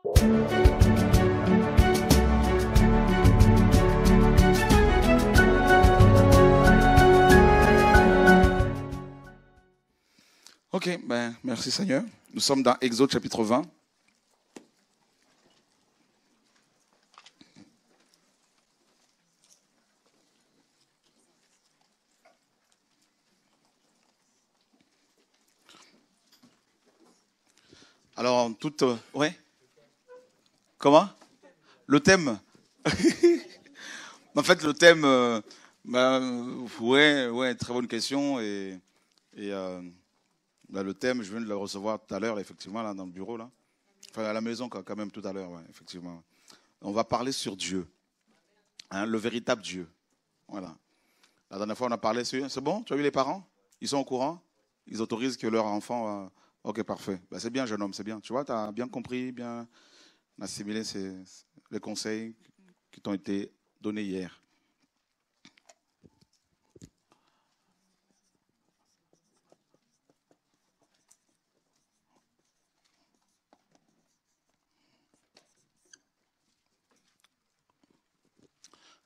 Ok, merci Seigneur. Nous sommes dans Exode chapitre 20. Alors, ouais. Comment? Le thème. En fait, le thème, ouais, très bonne question. Le thème, je viens de le recevoir tout à l'heure, effectivement, là, dans le bureau, là. Enfin, à la maison, quand même, tout à l'heure, ouais, effectivement. On va parler sur Dieu, hein, le véritable Dieu. Voilà. La dernière fois, on a parlé sur... C'est bon? Tu as vu les parents? Ils sont au courant? Ils autorisent que leur enfant... Ok, parfait. C'est bien, jeune homme, c'est bien. Tu vois, tu as bien compris, bien assimilé les conseils qui t'ont été donnés hier.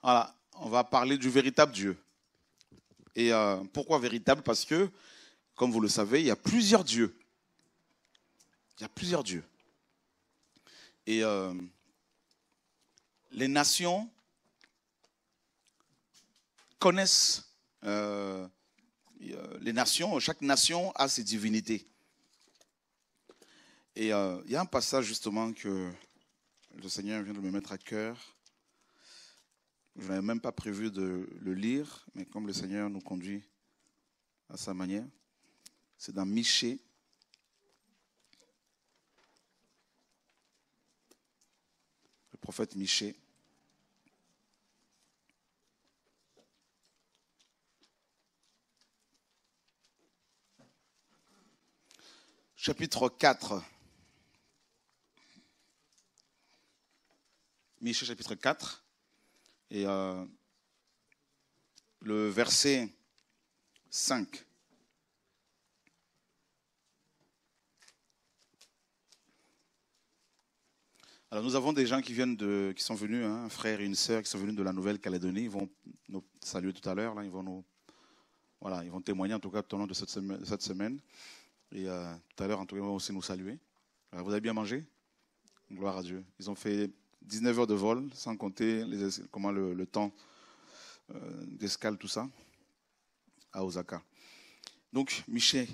Voilà, on va parler du véritable Dieu. Et pourquoi véritable? Parce que, comme vous le savez, il y a plusieurs dieux. Il y a plusieurs dieux. Et les nations connaissent, les nations, chaque nation a ses divinités. Et il y a un passage justement que le Seigneur vient de me mettre à cœur. Je n'avais même pas prévu de le lire, mais comme le Seigneur nous conduit à sa manière, c'est dans Michée. Le prophète Michée. Chapitre 4. Michée chapitre 4. Et le verset 5. Alors nous avons des gens qui sont venus, hein, un frère et une sœur qui sont venus de la Nouvelle-Calédonie. Ils vont nous saluer tout à l'heure. Là, ils vont témoigner en tout cas tout au long de cette semaine. Et tout à l'heure, en tout cas, ils vont aussi nous saluer. Alors, vous avez bien mangé? Gloire à Dieu. Ils ont fait 19 heures de vol, sans compter le temps d'escale, tout ça, à Osaka. Donc, Michée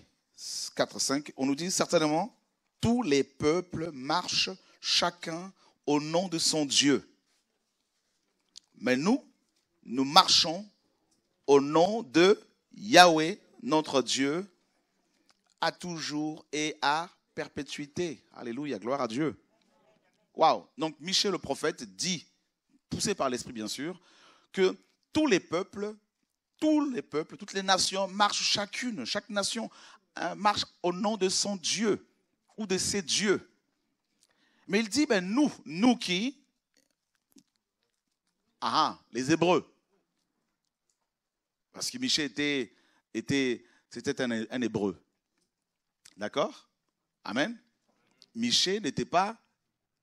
4, 5, on nous dit certainement, tous les peuples marchent chacun au nom de son Dieu. Mais nous marchons au nom de Yahweh, notre Dieu, à toujours et à perpétuité. Alléluia, gloire à Dieu. Waouh! Donc, Michée le prophète dit, poussé par l'Esprit bien sûr, que tous les peuples, toutes les nations marchent chaque nation marche au nom de son Dieu ou de ses dieux. Mais il dit, nous qui? Les Hébreux. Parce que Michée c'était un Hébreu. D'accord? Amen. Michée n'était pas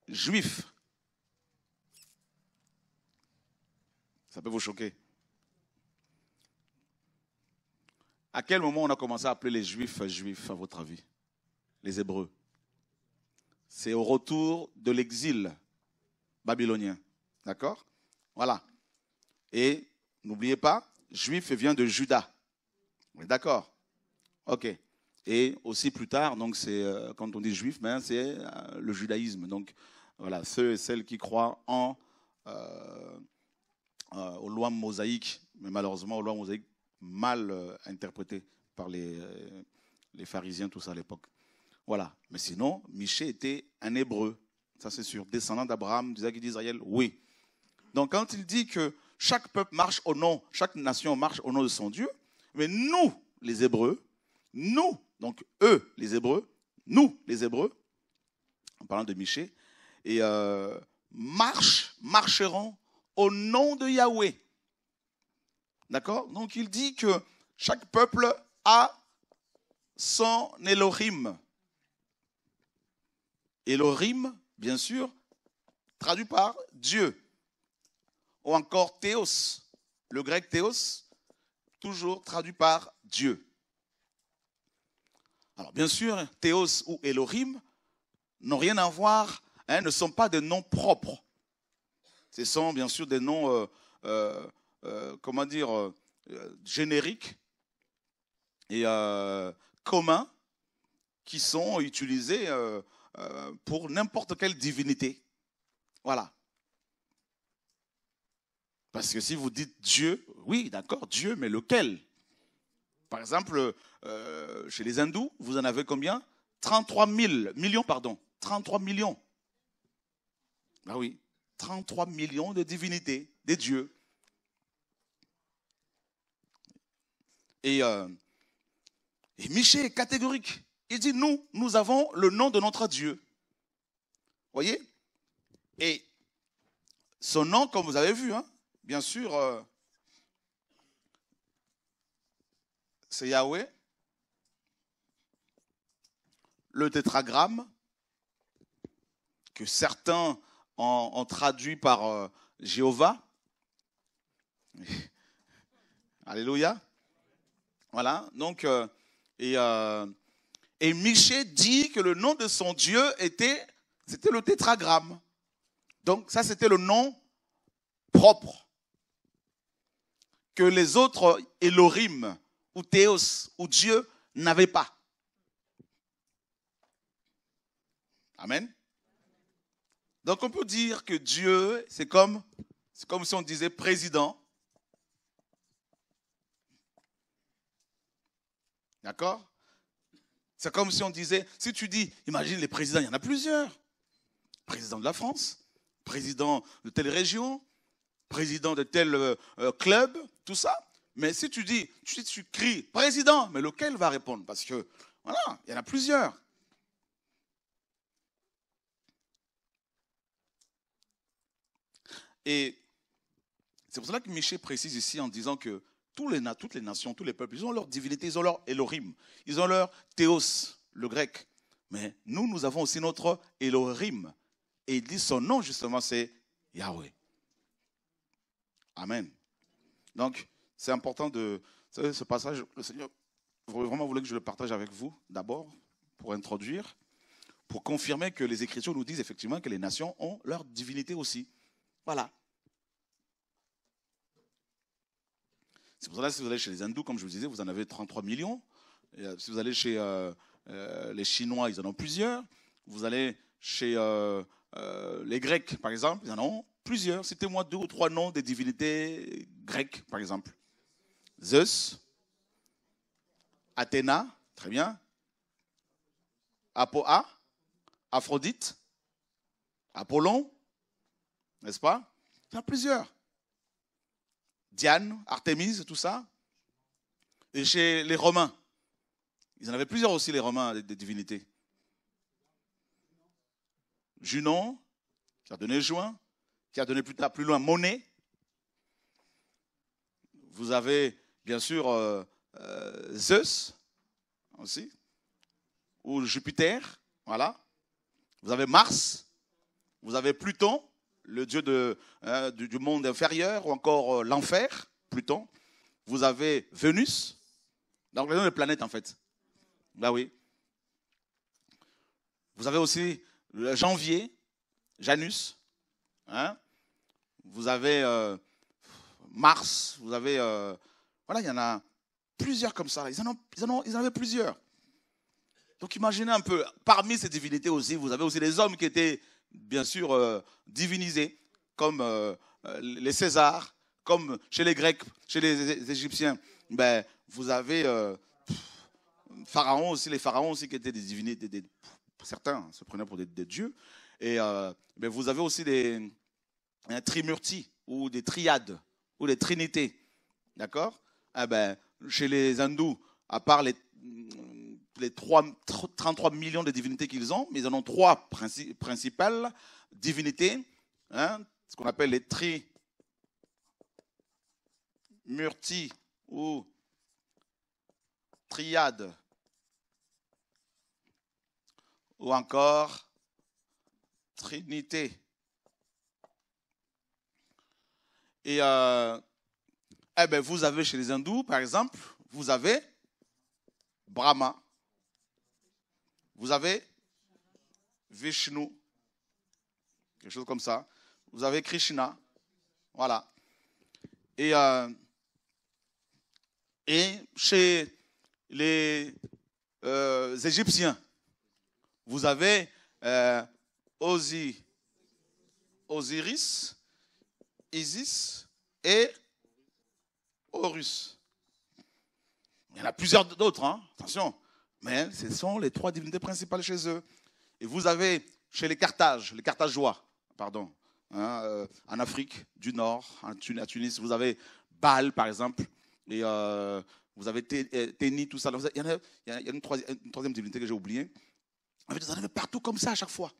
juif. Ça peut vous choquer. À quel moment on a commencé à appeler les juifs, à votre avis? Les Hébreux. C'est au retour de l'exil babylonien. D'accord? Voilà. Et n'oubliez pas, juif vient de Juda. D'accord? Ok. Et aussi plus tard, donc c'est quand on dit juif, c'est le judaïsme. Donc voilà, ceux et celles qui croient aux lois mosaïques, mais malheureusement aux lois mosaïques mal interprétées par les pharisiens, tout ça à l'époque. Voilà. Mais sinon, Michée était un Hébreu, ça c'est sûr, descendant d'Abraham, d'Isaac et d'Israël, oui. Donc quand il dit que chaque peuple marche au nom, chaque nation marche au nom de son Dieu, mais nous, les Hébreux, donc eux, les Hébreux, nous, les Hébreux, en parlant de Michée, et marcheront au nom de Yahweh. D'accord? Donc il dit que chaque peuple a son Elohim. Elohim, bien sûr, traduit par Dieu. Ou encore théos. Le grec théos, toujours traduit par Dieu. Alors bien sûr, théos ou Elohim n'ont rien à voir, ne sont pas des noms propres. Ce sont bien sûr des noms, comment dire, génériques et communs qui sont utilisés pour n'importe quelle divinité. Voilà. Parce que si vous dites Dieu, oui, d'accord, Dieu, mais lequel? Par exemple, chez les hindous, vous en avez combien? 33 millions, pardon. 33 millions. Ah oui, 33 millions de divinités, des dieux. Et Michée est catégorique. Il dit, nous avons le nom de notre Dieu. Voyez? Et son nom, comme vous avez vu, hein, bien sûr, c'est Yahweh. Le tétragramme, que certains ont traduit par Jéhovah. Alléluia. Voilà. Donc, et Michée dit que le nom de son Dieu c'était le tétragramme. Donc, ça, c'était le nom propre que les autres Elohim ou Théos ou Dieu n'avaient pas. Amen. Donc, on peut dire que Dieu, c'est comme si on disait président. D'accord? C'est comme si on disait, si tu dis, imagine les présidents, il y en a plusieurs. Président de la France, président de telle région, président de tel club, tout ça. Mais si tu dis, tu cries président, mais lequel va répondre? Parce que, voilà, il y en a plusieurs. Et c'est pour cela que Michée précise ici en disant que toutes les nations, tous les peuples, ils ont leur divinité, ils ont leur Elohim, ils ont leur Théos, le grec. Mais nous avons aussi notre Elohim. Et il dit son nom, justement, c'est Yahweh. Amen. Donc, c'est important ce passage, le Seigneur vraiment voulait que je le partage avec vous, d'abord, pour introduire, pour confirmer que les Écritures nous disent effectivement que les nations ont leur divinité aussi. Voilà. C'est pour ça que si vous allez chez les hindous, comme je vous disais, vous en avez 33 millions. Et si vous allez chez les Chinois, ils en ont plusieurs. Vous allez chez les Grecs, par exemple, ils en ont plusieurs. Citez-moi 2 ou 3 noms des divinités grecques, par exemple. Zeus, Athéna, très bien. Aphrodite, Apollon, n'est-ce pas? Il y en a plusieurs. Diane, Artémise, tout ça. Et chez les Romains, ils en avaient plusieurs aussi, les Romains, des divinités. Junon, qui a donné juin, qui a donné plus loin Monet. Vous avez, bien sûr, Zeus, aussi, ou Jupiter, voilà. Vous avez Mars, vous avez Pluton, le dieu du monde inférieur, ou encore l'enfer, Pluton. Vous avez Vénus, donc les planètes en fait. Ben oui. Vous avez aussi le Janvier, Janus. Hein? Vous avez Mars, vous avez... voilà, il y en a plusieurs comme ça. Ils en avaient plusieurs. Donc imaginez un peu, parmi ces divinités aussi, vous avez aussi des hommes qui étaient bien sûr divinisés, comme les Césars, comme chez les Grecs, chez les Égyptiens. Ben, vous avez Pharaon aussi, les pharaons aussi qui étaient des divinités, certains se prenaient pour des dieux. Et ben, vous avez aussi des trimurtis ou des triades ou des trinités. D'accord? Eh ben, chez les hindous, à part les 33 millions de divinités qu'ils ont, mais ils en ont 3 principales divinités, hein, ce qu'on appelle les trimurtis ou triades, ou encore Trinité. Et eh ben, vous avez chez les hindous, par exemple, vous avez Brahma, vous avez Vishnu, quelque chose comme ça, vous avez Krishna, voilà. Et chez les Égyptiens, vous avez Osiris, Isis et Horus. Il y en a plusieurs d'autres, hein, attention. Mais ce sont les trois divinités principales chez eux. Et vous avez chez les Carthageois, pardon, hein, en Afrique du Nord, à Tunis, vous avez Baal, par exemple, et vous avez Téni, tout ça. Il y a une troisième divinité que j'ai oubliée. En fait, vous en avez partout comme ça à chaque fois.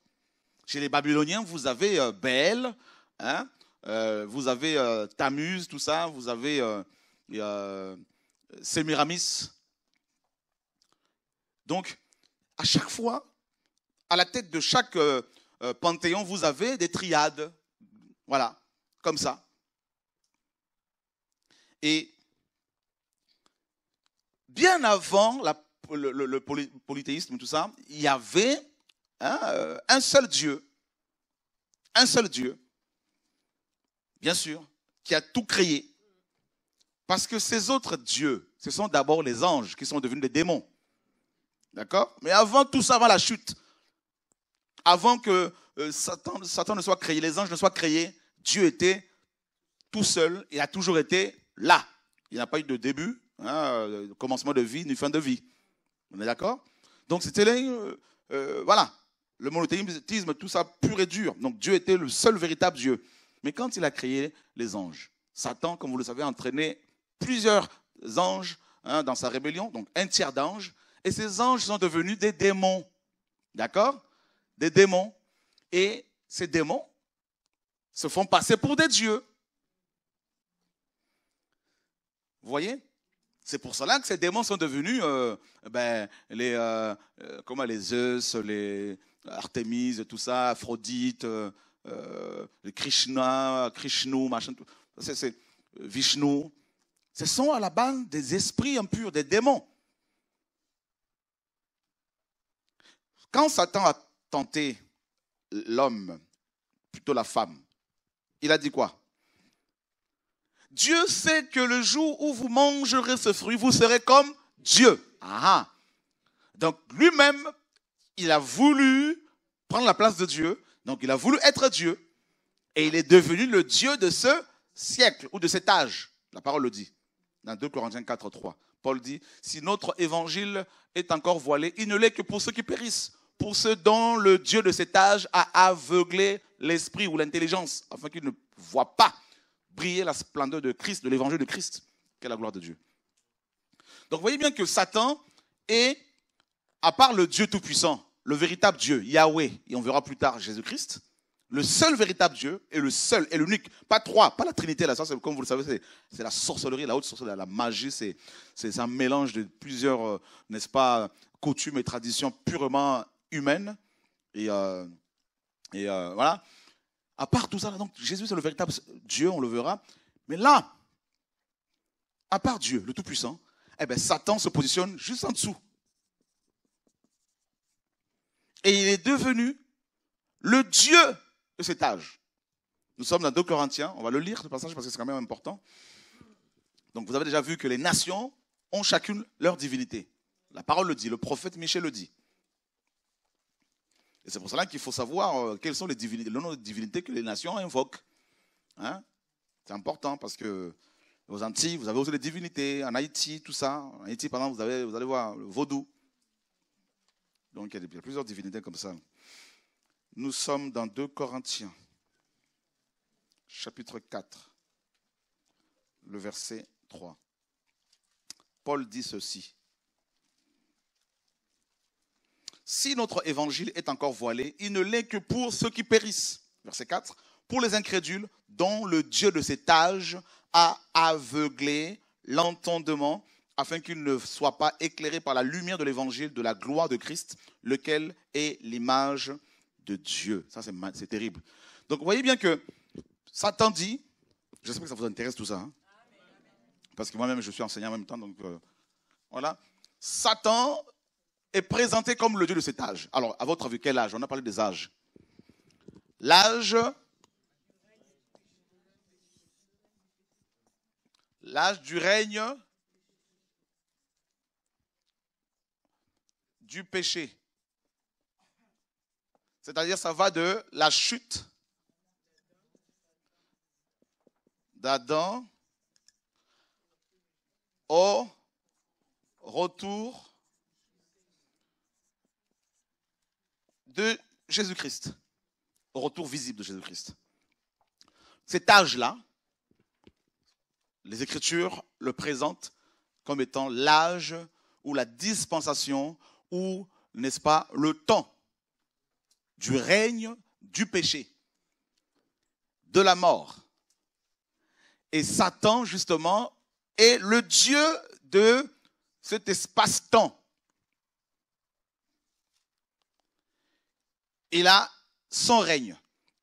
Chez les Babyloniens, vous avez Bel, hein, vous avez Tammuz, tout ça, vous avez Sémiramis. Donc, à chaque fois, à la tête de chaque panthéon, vous avez des triades. Voilà, comme ça. Et bien avant le polythéisme, tout ça, il y avait un seul Dieu. Un seul Dieu, bien sûr, qui a tout créé. Parce que ces autres dieux, ce sont d'abord les anges qui sont devenus des démons. D'accord? Mais avant tout ça, avant la chute, avant que Satan ne soit créé, les anges ne soient créés, Dieu était tout seul, il a toujours été là. Il n'a pas eu de début, commencement de vie, ni fin de vie. On est d'accord? Donc c'était voilà, le monothéisme, tout ça pur et dur. Donc Dieu était le seul véritable Dieu. Mais quand il a créé les anges, Satan, comme vous le savez, a entraîné plusieurs anges dans sa rébellion, donc un tiers d'anges, et ces anges sont devenus des démons. D'accord? Des démons. Et ces démons se font passer pour des dieux. Vous voyez? C'est pour cela que ces démons sont devenus les Zeus, les Artémis, tout ça, Aphrodite, les Krishnu, machin, c'est Vishnu. Ce sont à la base des esprits impurs, des démons. Quand Satan a tenté l'homme, plutôt la femme, il a dit quoi? Dieu sait que le jour où vous mangerez ce fruit, vous serez comme Dieu. Ah. Donc lui-même, il a voulu prendre la place de Dieu. Donc il a voulu être Dieu. Et il est devenu le Dieu de ce siècle ou de cet âge. La parole le dit. Dans 2 Corinthiens 4, 3. Paul dit, si notre évangile est encore voilé, il ne l'est que pour ceux qui périssent. Pour ceux dont le Dieu de cet âge a aveuglé l'esprit ou l'intelligence, afin qu'ils ne voient pas briller la splendeur de Christ, de l'évangile de Christ. Quelle est la gloire de Dieu. Donc vous voyez bien que Satan est, à part le Dieu Tout-Puissant, le véritable Dieu, Yahweh, et on verra plus tard Jésus-Christ, le seul véritable Dieu est le seul et l'unique. Pas trois, pas la Trinité, là, ça, comme vous le savez, c'est la sorcellerie, la haute sorcellerie, la magie, c'est un mélange de plusieurs, n'est-ce pas, coutumes et traditions purement humaines. Et voilà. À part tout ça, donc Jésus c'est le véritable Dieu, on le verra. Mais là, à part Dieu, le Tout-Puissant, eh bien, Satan se positionne juste en dessous. Et il est devenu le Dieu de cet âge. Nous sommes dans 2 Corinthiens, on va le lire ce passage parce que c'est quand même important. Donc vous avez déjà vu que les nations ont chacune leur divinité. La parole le dit, le prophète Michée le dit. Et c'est pour cela qu'il faut savoir quelles sont les divinités, le nom de divinités que les nations invoquent. Hein? C'est important parce que aux Antilles, vous avez aussi les divinités, en Haïti, tout ça. En Haïti, par exemple, vous allez voir le vaudou. Donc il y a plusieurs divinités comme ça. Nous sommes dans 2 Corinthiens, chapitre 4, le verset 3. Paul dit ceci. Si notre évangile est encore voilé, il ne l'est que pour ceux qui périssent. Verset 4. Pour les incrédules, dont le Dieu de cet âge a aveuglé l'entendement, afin qu'ils ne soient pas éclairés par la lumière de l'évangile de la gloire de Christ, lequel est l'image de Dieu. Ça, c'est terrible. Donc, vous voyez bien que Satan dit, j'espère que ça vous intéresse tout ça, hein, parce que moi-même, je suis enseignant en même temps, donc voilà. Satan est présenté comme le Dieu de cet âge. Alors, à votre avis, quel âge? On a parlé des âges. L'âge du règne du péché. C'est-à-dire, ça va de la chute d'Adam au retour de Jésus-Christ, au retour visible de Jésus-Christ. Cet âge-là, les Écritures le présentent comme étant l'âge ou la dispensation ou, n'est-ce pas, le temps du règne du péché, de la mort. Et Satan, justement, est le Dieu de cet espace-temps. Il a son règne.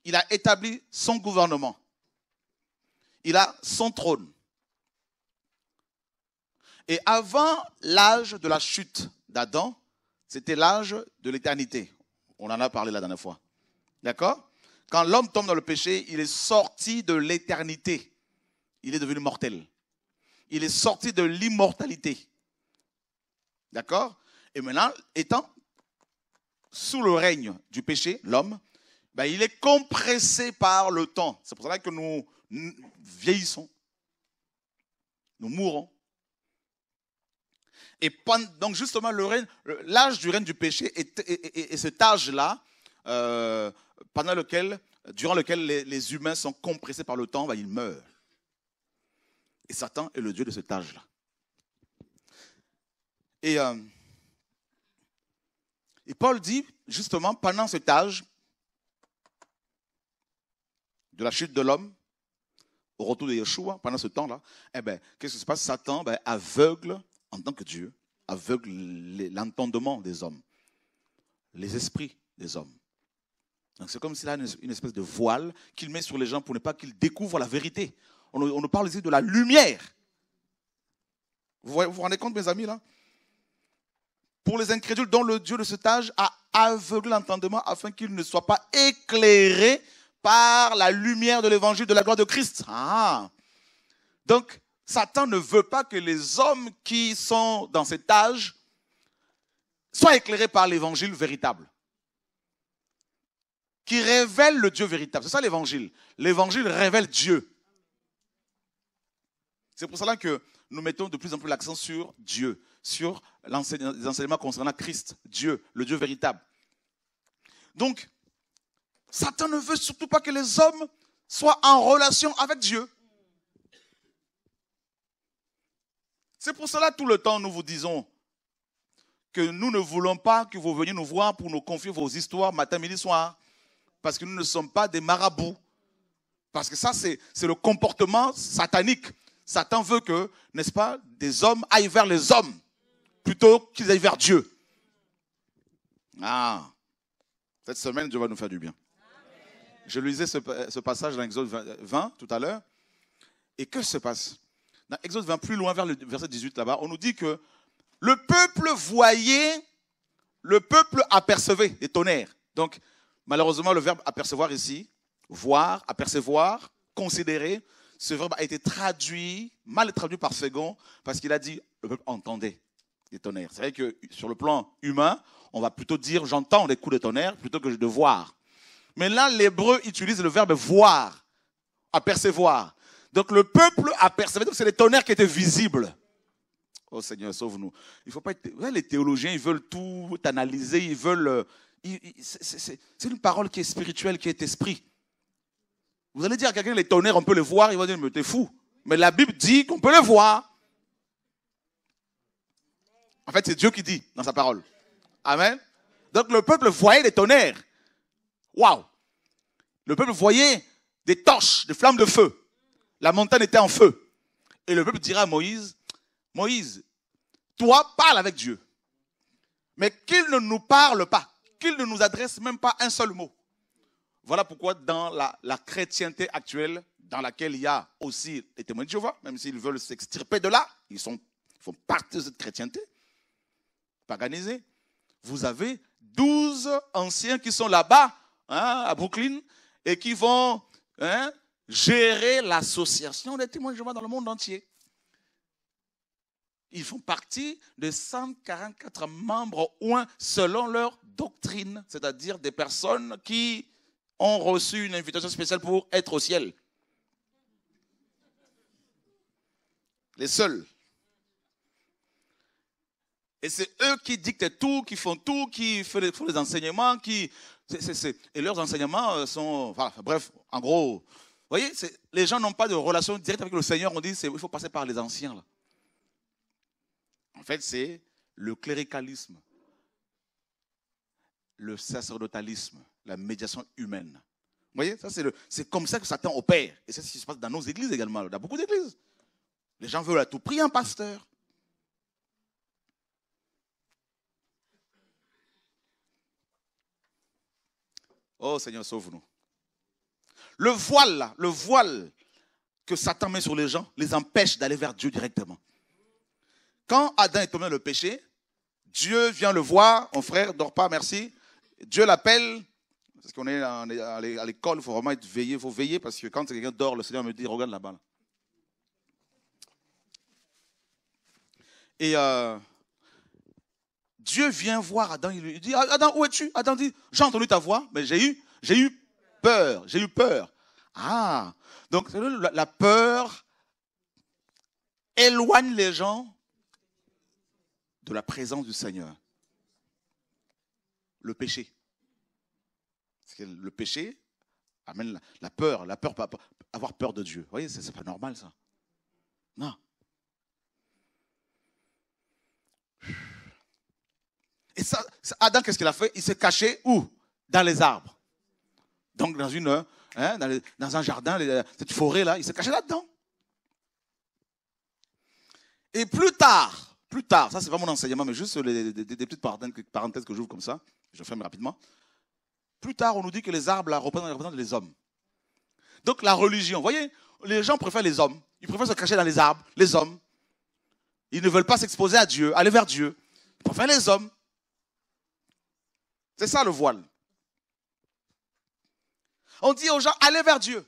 Il a établi son gouvernement. Il a son trône. Et avant l'âge de la chute d'Adam, c'était l'âge de l'éternité. On en a parlé la dernière fois. D'accord? Quand l'homme tombe dans le péché, il est sorti de l'éternité. Il est devenu mortel. Il est sorti de l'immortalité. D'accord? Et maintenant, étant sous le règne du péché, l'homme, ben, il est compressé par le temps. C'est pour cela que nous vieillissons. Nous mourons. Et donc justement, l'âge du règne du péché est cet âge-là, durant lequel les humains sont compressés par le temps, ben, ils meurent. Et Satan est le Dieu de cet âge-là. Et Paul dit, justement, pendant cet âge de la chute de l'homme, au retour de Yeshua, pendant ce temps-là, eh ben, qu'est-ce qui se passe? Satan aveugle, en tant que Dieu, aveugle l'entendement des hommes, les esprits des hommes. Donc c'est comme s'il a une espèce de voile qu'il met sur les gens pour ne pas qu'ils découvrent la vérité. On nous parle ici de la lumière. Vous vous rendez compte, mes amis, là? Pour les incrédules dont le Dieu de cet âge a aveuglé l'entendement afin qu'ils ne soient pas éclairés par la lumière de l'évangile de la gloire de Christ. Ah. Donc, Satan ne veut pas que les hommes qui sont dans cet âge soient éclairés par l'évangile véritable, qui révèle le Dieu véritable. C'est ça l'évangile. L'évangile révèle Dieu. C'est pour cela que nous mettons de plus en plus l'accent sur Dieu, sur les enseignements concernant Christ, Dieu, le Dieu véritable. Donc, Satan ne veut surtout pas que les hommes soient en relation avec Dieu. C'est pour cela tout le temps nous vous disons que nous ne voulons pas que vous veniez nous voir pour nous confier vos histoires matin, midi, soir. Parce que nous ne sommes pas des marabouts. Parce que ça, c'est le comportement satanique. Satan veut que, n'est-ce pas, des hommes aillent vers les hommes plutôt qu'ils aillent vers Dieu. Ah, cette semaine, Dieu va nous faire du bien. Je lisais ce passage dans Exode 20 tout à l'heure. Et que se passe? Dans Exode 20, plus loin vers le verset 18 là-bas, on nous dit que le peuple voyait, le peuple apercevait des tonnerres. Donc, malheureusement, le verbe apercevoir ici, voir, apercevoir, considérer, ce verbe a été traduit, mal traduit par Ségon, parce qu'il a dit, le peuple entendait des tonnerres. C'est vrai que sur le plan humain, on va plutôt dire, j'entends des coups de tonnerre, plutôt que de voir. Mais là, l'hébreu utilise le verbe voir, apercevoir. Donc le peuple apercevait, donc c'est les tonnerres qui étaient visibles. Oh Seigneur, sauve-nous. Il faut pas être, les théologiens, ils veulent tout analyser, ils veulent... c'est une parole qui est spirituelle, qui est esprit. Vous allez dire à quelqu'un, les tonnerres, on peut les voir, il va dire, mais t'es fou. Mais la Bible dit qu'on peut les voir. En fait, c'est Dieu qui dit dans sa parole. Amen. Donc le peuple voyait des tonnerres. Waouh. Le peuple voyait des torches, des flammes de feu. La montagne était en feu. Et le peuple dira à Moïse, Moïse, toi parle avec Dieu. Mais qu'il ne nous parle pas. qu'il ne nous adresse même pas un seul mot. Voilà pourquoi dans la chrétienté actuelle, dans laquelle il y a aussi les témoins de Jéhovah, même s'ils veulent s'extirper de là, ils font partie de cette chrétienté paganisée. Vous avez 12 anciens qui sont là-bas, hein, à Brooklyn, et qui vont gérer l'association des témoins de Jéhovah dans le monde entier. Ils font partie de 144 membres ouins selon leur doctrine, c'est-à-dire des personnes qui ont reçu une invitation spéciale pour être au ciel. Les seuls. Et c'est eux qui dictent tout, qui font tout, qui font les enseignements, et leurs enseignements sont... Enfin, bref, en gros, vous voyez, les gens n'ont pas de relation directe avec le Seigneur. On dit il faut passer par les anciens. Là. En fait, c'est le cléricalisme, le sacerdotalisme, la médiation humaine. Vous voyez, ça c'est comme ça que Satan opère. Et c'est ce qui se passe dans nos églises également. Il y a beaucoup d'églises. Les gens veulent à tout prix un pasteur. Oh Seigneur, sauve-nous. Le voile que Satan met sur les gens les empêche d'aller vers Dieu directement. Quand Adam est tombé dans le péché, Dieu vient le voir. Mon frère, dors pas, merci. Dieu l'appelle. Parce qu'on est à l'école, il faut vraiment être veillé. Il faut veiller parce que quand quelqu'un dort, le Seigneur me dit, regarde là-bas. Là. Et Dieu vient voir Adam. Il lui dit, Adam, où es-tu? Adam dit, j'ai entendu ta voix, mais j'ai eu peur. J'ai eu peur. Ah, donc la peur éloigne les gens de la présence du Seigneur. Le péché. Parce que le péché amène la peur, avoir peur de Dieu. Vous voyez, c'est pas normal ça. Non. Et ça, Adam, qu'est-ce qu'il a fait? Il s'est caché où? Dans les arbres. Donc dans un jardin, cette forêt-là, il s'est caché là-dedans. Et plus tard, ça c'est pas mon enseignement, mais juste des petites parenthèses que j'ouvre comme ça, je ferme rapidement. Plus tard, on nous dit que les arbres là, représentent les hommes. Donc la religion, vous voyez, les gens préfèrent les hommes. Ils préfèrent se cacher dans les arbres, les hommes. Ils ne veulent pas s'exposer à Dieu, aller vers Dieu. Ils préfèrent les hommes. C'est ça le voile. On dit aux gens, allez vers Dieu.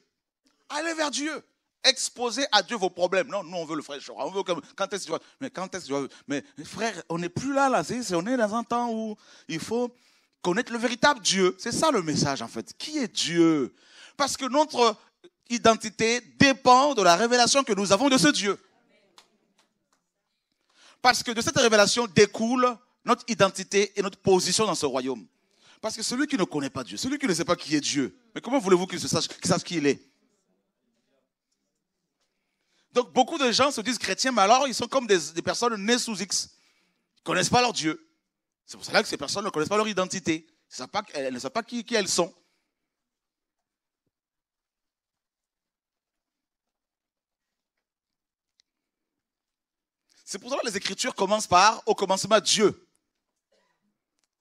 Allez vers Dieu. Exposez à Dieu vos problèmes. Non, nous on veut le frère. On veut quand est-ce que tu vas... Mais quand est-ce que tu vas... Mais frère, on n'est plus là. On est dans un temps où il faut connaître le véritable Dieu. C'est ça le message en fait. Qui est Dieu? Parce que notre identité dépend de la révélation que nous avons de ce Dieu. Parce que de cette révélation découle notre identité et notre position dans ce royaume. Parce que celui qui ne connaît pas Dieu, celui qui ne sait pas qui est Dieu, mais comment voulez-vous qu'il sache qui il est? Donc beaucoup de gens se disent chrétiens, mais alors ils sont comme des personnes nées sous X. Ils ne connaissent pas leur Dieu. C'est pour cela que ces personnes ne connaissent pas leur identité. Elles ne savent pas qui elles sont. C'est pour cela que les Écritures commencent par au commencement Dieu.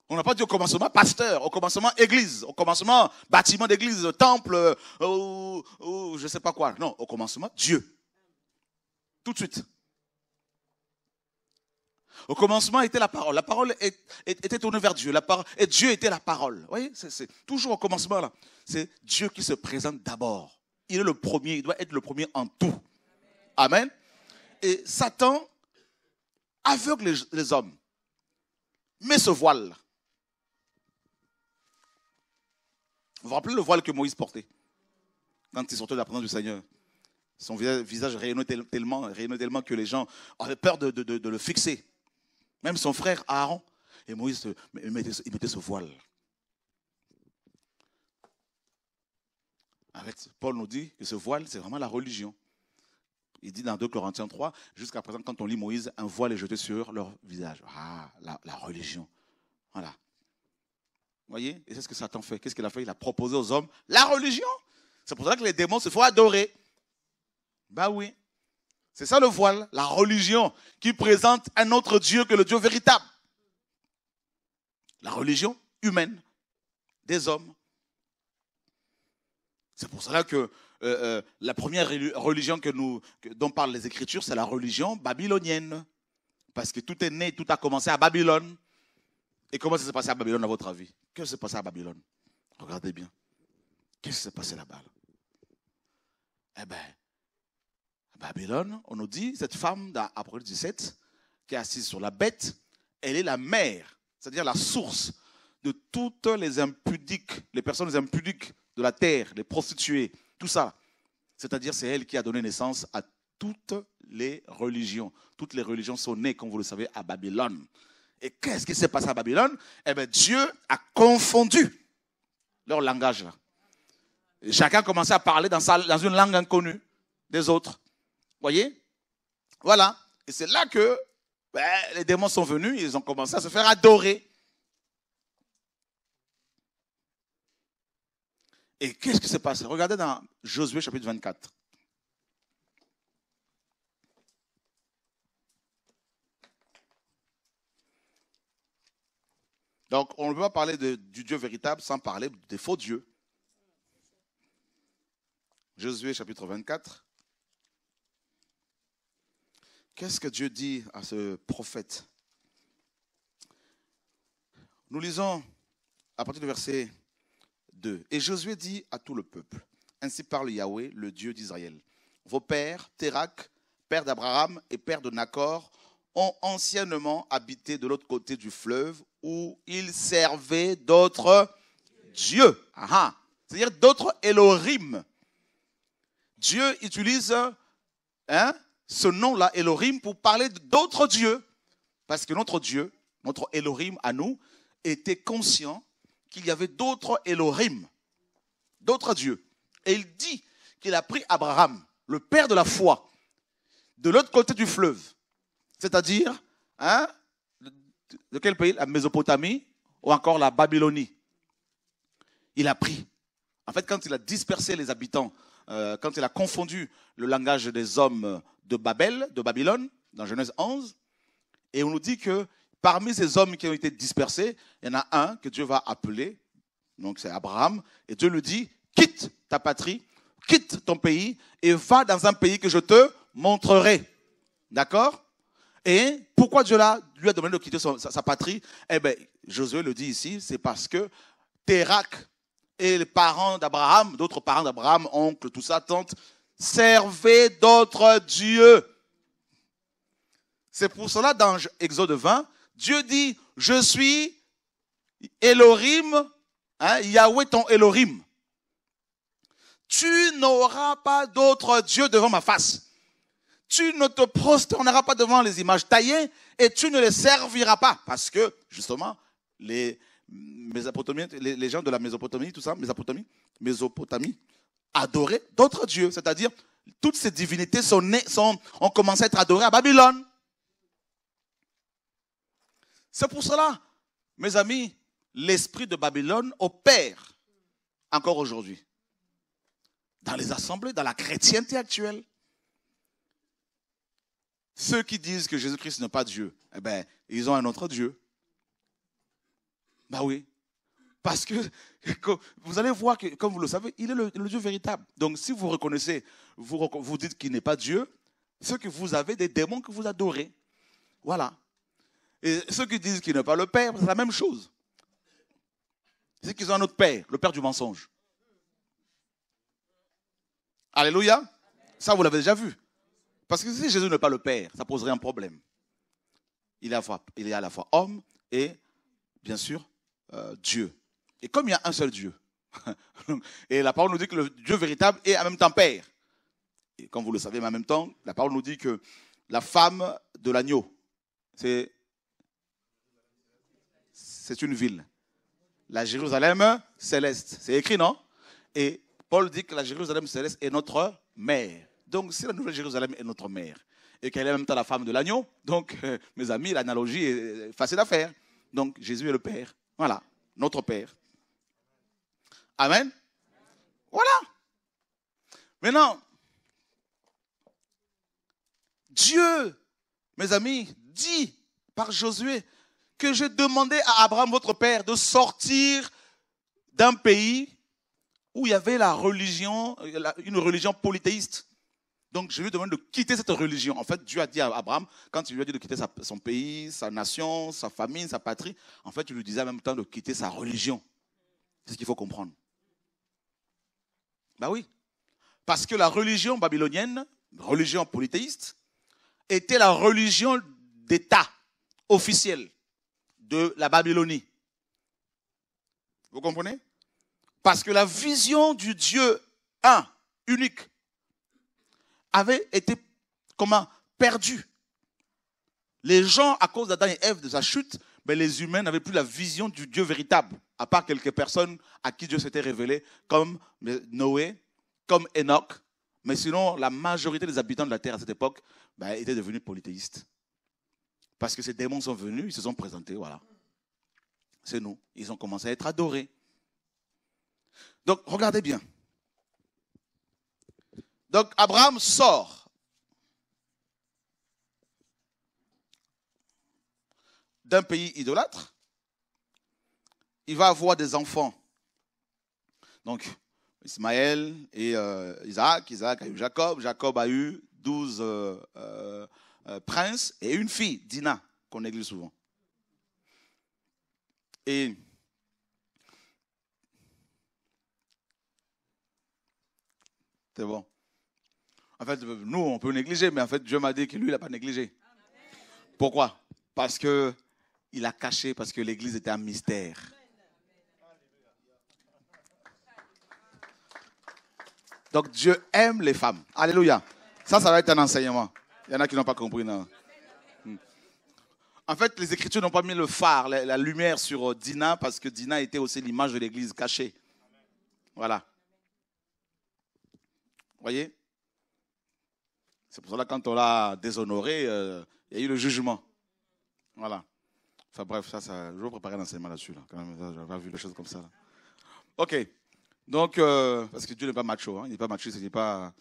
On n'a pas dit au commencement pasteur, au commencement église, au commencement bâtiment d'église, temple, ou je ne sais pas quoi. Non, au commencement Dieu. Tout de suite. Au commencement était la parole. La parole était tournée vers Dieu. Et Dieu était la parole. Vous voyez, c'est toujours au commencement là. C'est Dieu qui se présente d'abord. Il est le premier, il doit être le premier en tout. Amen. Et Satan aveugle les hommes. Mais ce voile. Vous vous rappelez le voile que Moïse portait quand il sortait de la présence du Seigneur? Son visage rayonnait tellement que les gens avaient peur de le fixer. Même son frère Aaron. Et Moïse il mettait ce voile. Paul nous dit que ce voile, c'est vraiment la religion. Il dit dans 2 Corinthiens 3, jusqu'à présent, quand on lit Moïse, un voile est jeté sur leur visage. Ah, la religion. Voilà. Vous voyez? Et c'est ce que Satan fait. Qu'est-ce qu'il a fait? Il a proposé aux hommes la religion. C'est pour ça que les démons se font adorer. Bah oui. C'est ça le voile, la religion qui présente un autre Dieu que le Dieu véritable. La religion humaine, des hommes. C'est pour cela que la première religion dont parlent les Écritures, c'est la religion babylonienne. Parce que tout est né, tout a commencé à Babylone. Et comment ça s'est passé à Babylone à votre avis? Qu'est-ce qui s'est passé à Babylone? Regardez bien. Qu'est-ce qui s'est passé là-bas? Eh bien, à Babylone, on nous dit, cette femme dans Apocalypse 17, qui est assise sur la bête, elle est la mère, c'est-à-dire la source de toutes les impudiques, les personnes impudiques de la terre, les prostituées, tout ça. C'est-à-dire c'est elle qui a donné naissance à toutes les religions. Toutes les religions sont nées, comme vous le savez, à Babylone. Et qu'est-ce qui s'est passé à Babylone? Eh bien, Dieu a confondu leur langage là. Et chacun commençait à parler dans une langue inconnue des autres. Voyez? Voilà. Et c'est là que les démons sont venus, ils ont commencé à se faire adorer. Et qu'est-ce qui s'est passé? Regardez dans Josué chapitre 24. Donc, on ne peut pas parler du Dieu véritable sans parler des faux dieux. Josué chapitre 24. Qu'est-ce que Dieu dit à ce prophète? Nous lisons à partir du verset 2. Et Josué dit à tout le peuple, ainsi parle Yahweh, le Dieu d'Israël. Vos pères, Térak, père d'Abraham et père de Nacor, ont anciennement habité de l'autre côté du fleuve où ils servaient d'autres dieux. C'est-à-dire d'autres Elohim. Dieu utilise ce nom-là, Elohim, pour parler d'autres dieux. Parce que notre Dieu, notre Elohim à nous, était conscient qu'il y avait d'autres Elohim, d'autres dieux. Et il dit qu'il a pris Abraham, le père de la foi, de l'autre côté du fleuve. C'est-à-dire, de quel pays? La Mésopotamie ou encore la Babylonie. Il a pris. En fait, quand il a dispersé les habitants, quand il a confondu le langage des hommes de Babylone, dans Genèse 11, et on nous dit que parmi ces hommes qui ont été dispersés, il y en a un que Dieu va appeler, donc c'est Abraham, et Dieu lui dit, quitte ta patrie, quitte ton pays, et va dans un pays que je te montrerai. D'accord? Et pourquoi Dieu lui a demandé de quitter sa patrie? Eh bien, Josué le dit ici, c'est parce que Térak et les parents d'Abraham, d'autres parents d'Abraham, oncles, tout ça, tantes, servaient d'autres dieux. C'est pour cela, dans Exode 20, Dieu dit, je suis Elohim, Yahweh ton Elohim. Tu n'auras pas d'autre Dieu devant ma face. Tu ne te prosterneras pas devant les images taillées et tu ne les serviras pas. Parce que, justement, les gens de la Mésopotamie, tout ça, Mésopotamie, adoraient d'autres dieux. C'est-à-dire, toutes ces divinités ont commencé à être adorées à Babylone. C'est pour cela, mes amis, l'esprit de Babylone opère encore aujourd'hui. Dans les assemblées, dans la chrétienté actuelle. Ceux qui disent que Jésus-Christ n'est pas Dieu, eh bien, ils ont un autre Dieu. Ben oui. Parce que vous allez voir que, comme vous le savez, il est le Dieu véritable. Donc, si vous reconnaissez, vous dites qu'il n'est pas Dieu, c'est que vous avez des démons que vous adorez. Voilà. Et ceux qui disent qu'il n'est pas le Père, c'est la même chose. C'est qu'ils ont un autre Père, le Père du mensonge. Alléluia. Ça, vous l'avez déjà vu. Parce que si Jésus n'est pas le Père, ça poserait un problème. Il est à la fois homme et, bien sûr, Dieu. Et comme il y a un seul Dieu, et la parole nous dit que le Dieu véritable est en même temps Père. Et comme vous le savez, mais en même temps, la parole nous dit que la femme de l'agneau, c'est une ville. La Jérusalem céleste. C'est écrit, non? Et Paul dit que la Jérusalem céleste est notre mère. Donc, si la nouvelle Jérusalem est notre mère et qu'elle est en même temps la femme de l'agneau, donc, mes amis, l'analogie est facile à faire. Donc, Jésus est le Père. Voilà, notre Père. Amen. Voilà. Maintenant, Dieu, mes amis, dit par Josué que j'ai demandé à Abraham, votre père, de sortir d'un pays où il y avait la religion, une religion polythéiste. Donc, je lui demande de quitter cette religion. En fait, Dieu a dit à Abraham, quand il lui a dit de quitter son pays, sa nation, sa famille, sa patrie, en fait, il lui disait en même temps de quitter sa religion. C'est ce qu'il faut comprendre. Ben oui. Parce que la religion babylonienne, religion polythéiste, était la religion d'État officielle de la Babylonie. Vous comprenez? Parce que la vision du Dieu un, unique, avait été perdue. Les gens, à cause d'Adam et Ève, de sa chute, mais les humains n'avaient plus la vision du Dieu véritable, à part quelques personnes à qui Dieu s'était révélé, comme Noé, comme Enoch. Mais sinon, la majorité des habitants de la terre à cette époque étaient devenus polythéistes. Parce que ces démons sont venus, ils se sont présentés, voilà. C'est nous. Ils ont commencé à être adorés. Donc, regardez bien. Donc, Abraham sort d'un pays idolâtre. Il va avoir des enfants. Donc, Ismaël et Isaac. Isaac a eu Jacob. Jacob a eu 12 princes et une fille, Dina, qu'on néglige souvent. Et c'est bon. En fait, nous, on peut négliger, mais en fait, Dieu m'a dit que lui, il n'a pas négligé. Pourquoi? Parce qu'il a caché, parce que l'église était un mystère. Donc, Dieu aime les femmes. Alléluia. Ça va être un enseignement. Il y en a qui n'ont pas compris, non? En fait, les Écritures n'ont pas mis le phare, la lumière sur Dina, parce que Dina était aussi l'image de l'église cachée. Voilà. Vous voyez? C'est pour ça que quand on l'a déshonoré, il y a eu le jugement. Voilà. Enfin bref, je vais préparer un enseignement là-dessus. Là. Quand même, j'avais vu des choses comme ça. Là. Ok. Donc, parce que Dieu n'est pas macho. Hein, il n'est pas macho, il n'est pas...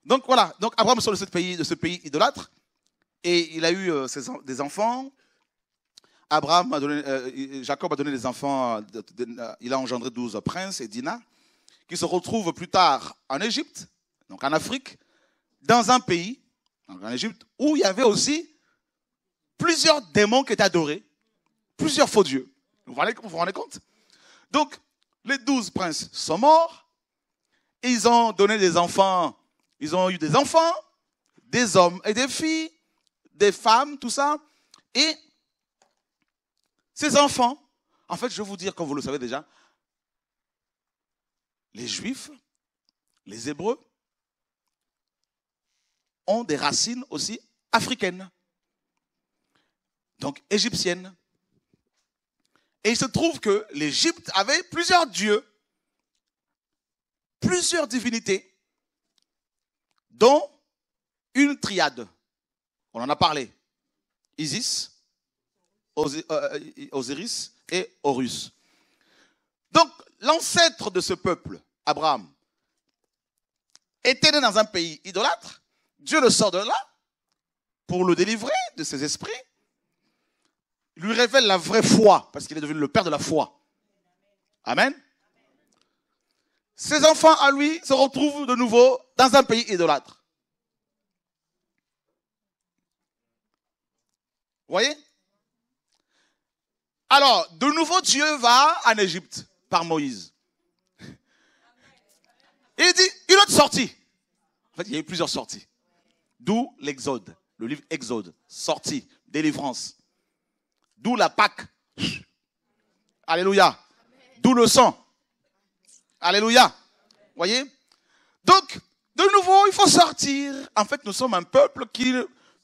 Donc voilà. Donc Abraham sort de ce pays idolâtre. Et il a eu des enfants. Jacob a donné des enfants. Il a engendré 12 princes et Dina, qui se retrouvent plus tard en Égypte, donc en Afrique, dans un pays, donc en Égypte, où il y avait aussi plusieurs démons qui étaient adorés, plusieurs faux dieux. Vous vous rendez compte? Donc, les 12 princes sont morts. Ils ont donné des enfants. Ils ont eu des enfants, des hommes et des filles, des femmes, tout ça. Et ces enfants, en fait, je vais vous dire, comme vous le savez déjà, les Juifs, les Hébreux, ont des racines aussi africaines, donc égyptiennes. Et il se trouve que l'Égypte avait plusieurs dieux, plusieurs divinités, dont une triade. On en a parlé. Isis, Osiris et Horus. Donc, l'ancêtre de ce peuple, Abraham, était né dans un pays idolâtre. Dieu le sort de là pour le délivrer de ses esprits. Il lui révèle la vraie foi, parce qu'il est devenu le père de la foi. Amen. Ses enfants, à lui, se retrouvent de nouveau dans un pays idolâtre. Vous voyez? Alors, de nouveau, Dieu va en Égypte par Moïse. Et il dit, une autre sortie. En fait, il y a eu plusieurs sorties. D'où l'Exode, le livre Exode, sortie, délivrance. D'où la Pâque. Alléluia. D'où le sang. Alléluia. Vous voyez? Donc, de nouveau, il faut sortir. En fait, nous sommes un peuple qui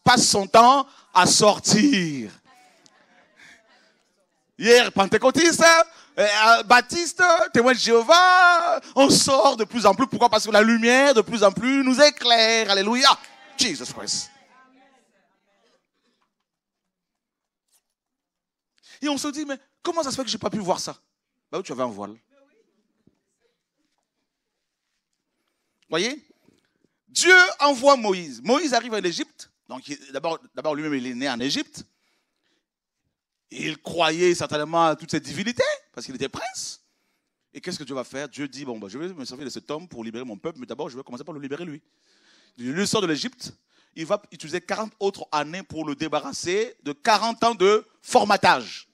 passe son temps à sortir. Hier, pentecôtiste, baptiste, témoin de Jéhovah, on sort de plus en plus. Pourquoi? Parce que la lumière de plus en plus nous éclaire. Alléluia. Jesus Christ. Et on se dit, mais comment ça se fait que je n'ai pas pu voir ça? Bah oui, tu avais un voile. Voyez? Dieu envoie Moïse. Moïse arrive en Égypte. Donc d'abord lui-même il est né en Égypte. Il croyait certainement à toutes ces divinités, parce qu'il était prince. Et qu'est-ce que Dieu va faire? Dieu dit, bon, je vais me servir de cet homme pour libérer mon peuple, mais d'abord, je vais commencer par le libérer lui. Il le sort de l'Égypte, il va utiliser 40 autres années pour le débarrasser de 40 ans de formatage.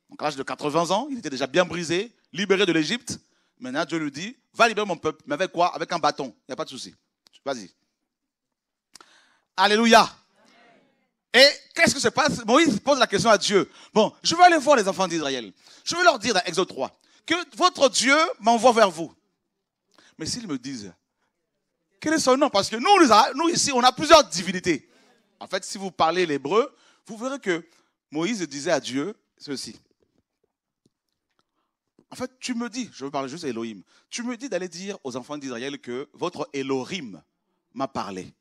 Donc à l'âge de 80 ans, il était déjà bien brisé, libéré de l'Égypte. Maintenant, Dieu lui dit, va libérer mon peuple. Mais avec quoi? Avec un bâton. Il n'y a pas de souci. Vas-y. Alléluia. Et qu'est-ce que se passe? Moïse pose la question à Dieu. Bon, je vais aller voir les enfants d'Israël. Je vais leur dire dans Exode 3 que votre Dieu m'envoie vers vous. Mais s'ils me disent, quel est son nom? Parce que nous ici, on a plusieurs divinités. En fait, si vous parlez l'hébreu, vous verrez que Moïse disait à Dieu ceci. En fait, tu me dis, je veux parler juste d'Elohim, tu me dis d'aller dire aux enfants d'Israël que votre Elohim m'a parlé.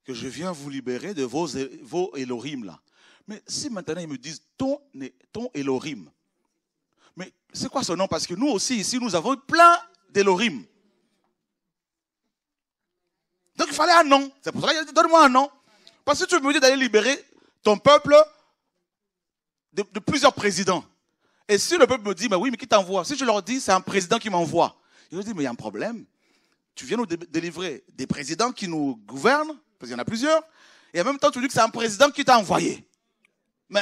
Que je viens vous libérer de vos Elohim là. Mais si maintenant ils me disent ton Elohim, mais c'est quoi ce nom? Parce que nous aussi ici, nous avons plein d'Elohim. Donc il fallait un nom. C'est pour ça qu'il a dit donne-moi un nom. Parce que tu me dis d'aller libérer ton peuple de plusieurs présidents. Et si le peuple me dit, mais oui, mais qui t'envoie? Si je leur dis, c'est un président qui m'envoie. Ils me disent, mais il y a un problème. Tu viens nous délivrer des présidents qui nous gouvernent, parce qu'il y en a plusieurs, et en même temps, tu dis que c'est un président qui t'a envoyé. Mais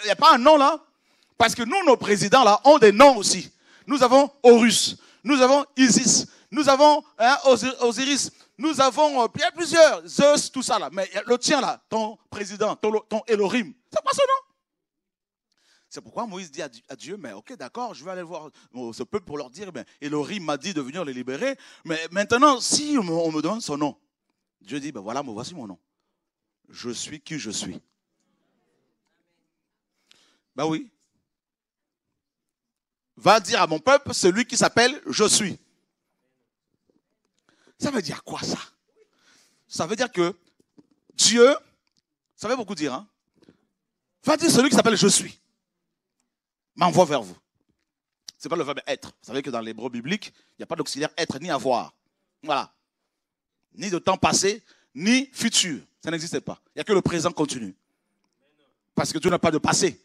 il n'y a pas un nom là? Parce que nous, nos présidents là, ont des noms aussi. Nous avons Horus, nous avons Isis, nous avons Osiris, nous avons plusieurs, Zeus, tout ça là. Mais le tien là, ton président, ton Elohim, c'est pas ce nom. C'est pourquoi Moïse dit à Dieu, mais ok, d'accord, je vais aller voir ce peuple pour leur dire, Elohim m'a dit de venir les libérer, mais maintenant, si on me donne son nom, Dieu dit, ben voilà, voici mon nom. Je suis qui je suis. Ben oui. Va dire à mon peuple, celui qui s'appelle je suis. Ça veut dire quoi ça? Ça veut dire que Dieu, ça veut beaucoup dire, hein? Va dire celui qui s'appelle je suis. M'envoie vers vous. Ce n'est pas le verbe être. Vous savez que dans l'hébreu biblique, il n'y a pas d'auxiliaire être ni avoir. Voilà. Ni de temps passé, ni futur. Ça n'existe pas. Il n'y a que le présent continu. Parce que Dieu n'a pas de passé.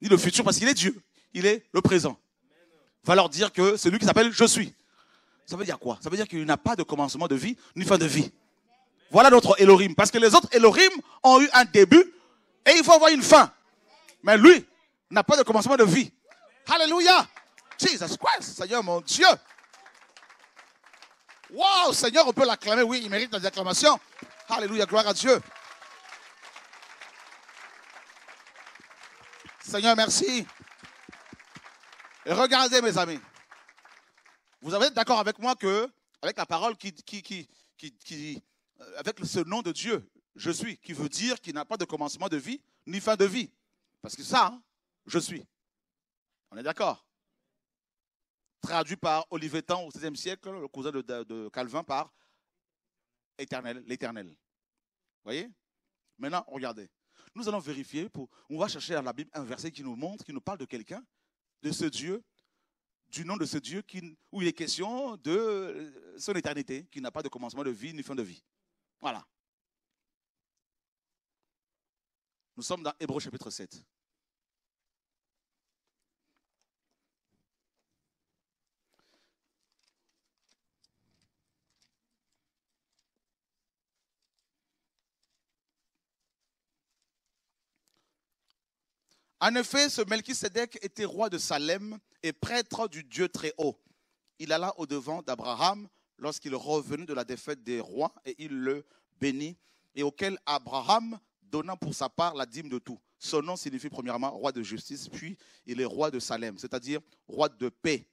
Ni le futur, parce qu'il est Dieu. Il est le présent. Il va leur dire que c'est lui qui s'appelle je suis. Ça veut dire quoi? Ça veut dire qu'il n'a pas de commencement de vie, ni fin de vie. Voilà notre Elohim. Parce que les autres Elohim ont eu un début et il faut avoir une fin. Mais lui n'a pas de commencement de vie. Alléluia. Jesus Christ, Seigneur mon Dieu. Wow, Seigneur, on peut l'acclamer. Oui, il mérite la acclamation. Alléluia, gloire à Dieu. Seigneur, merci. Et regardez, mes amis. Vous êtes d'accord avec moi que, avec la parole avec ce nom de Dieu, je suis, qui veut dire qu'il n'a pas de commencement de vie, ni fin de vie. Parce que ça, hein, je suis. On est d'accord? Traduit par Olivier Tan au XVIe siècle, le cousin de Calvin, par éternel, l'éternel. Vous voyez? Maintenant, regardez. Nous allons vérifier, on va chercher dans la Bible un verset qui nous montre, qui nous parle de quelqu'un, de ce Dieu, du nom de ce Dieu où il est question de son éternité, qui n'a pas de commencement de vie ni fin de vie. Voilà. Nous sommes dans Hébreux chapitre 7. En effet, ce Melchisédek était roi de Salem et prêtre du Dieu très haut. Il alla au-devant d'Abraham lorsqu'il revenait de la défaite des rois et il le bénit, et auquel Abraham donna pour sa part la dîme de tout. Son nom signifie premièrement roi de justice, puis il est roi de Salem, c'est-à-dire roi de paix.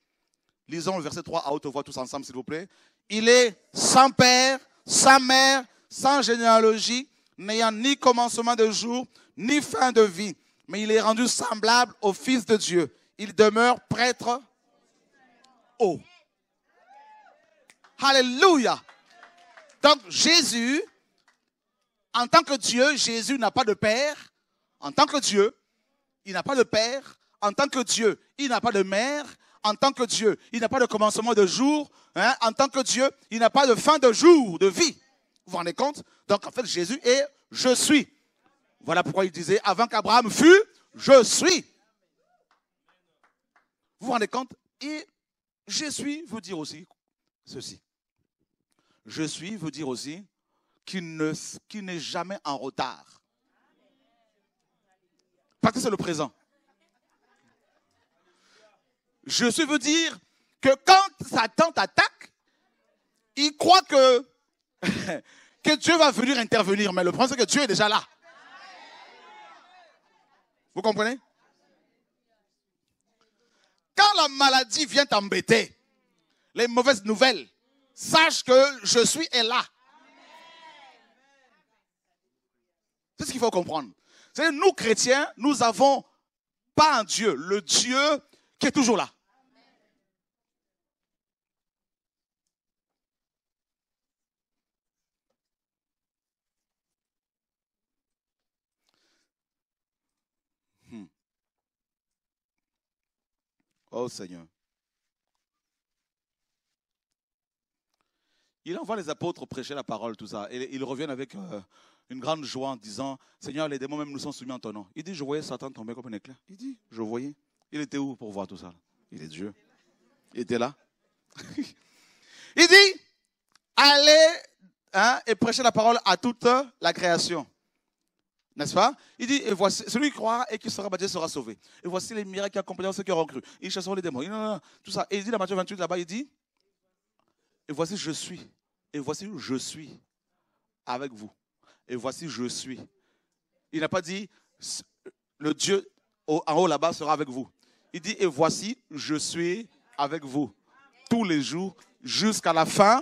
Lisons le verset 3 à haute voix tous ensemble, s'il vous plaît. Il est sans père, sans mère, sans généalogie, n'ayant ni commencement de jour, ni fin de vie. Mais il est rendu semblable au Fils de Dieu. Il demeure prêtre haut. Alléluia. Donc Jésus, en tant que Dieu, Jésus n'a pas de père. En tant que Dieu, il n'a pas de père. En tant que Dieu, il n'a pas de mère. En tant que Dieu, il n'a pas de commencement de jour. Hein? En tant que Dieu, il n'a pas de fin de jour, de vie. Vous vous rendez compte? Donc en fait, Jésus est « je suis ». Voilà pourquoi il disait, avant qu'Abraham fût, je suis. Vous vous rendez compte? Et je suis veut dire aussi ceci. Je suis veut dire aussi qu'il n'est jamais en retard. Parce que c'est le présent. Je suis veut dire que quand Satan t'attaque, il croit que, que Dieu va venir intervenir. Mais le problème, c'est que Dieu est déjà là. Vous comprenez? Quand la maladie vient t'embêter, les mauvaises nouvelles, sache que je suis est là. C'est ce qu'il faut comprendre. C'est nous chrétiens, nous n'avons pas un Dieu, le Dieu qui est toujours là. Oh Seigneur. Il envoie les apôtres prêcher la parole, tout ça. Et ils reviennent avec une grande joie en disant, Seigneur, les démons même nous sont soumis en ton nom. Il dit, je voyais Satan tomber comme un éclair. Il dit, je voyais. Il était où pour voir tout ça? Il est Dieu. Il était là. Il dit, allez et prêchez la parole à toute la création. N'est-ce pas? Il dit, et voici, celui qui croira et qui sera baptisé sera sauvé. Et voici les miracles qui accompagneront ceux qui auront cru. Ils chasseront les démons. Non, tout ça. Et il dit dans Matthieu 28, là-bas, il dit, et voici je suis. Et voici je suis avec vous. Et voici je suis. Il n'a pas dit, le Dieu en haut là-bas sera avec vous. Il dit, et voici je suis avec vous. Tous les jours, jusqu'à la fin.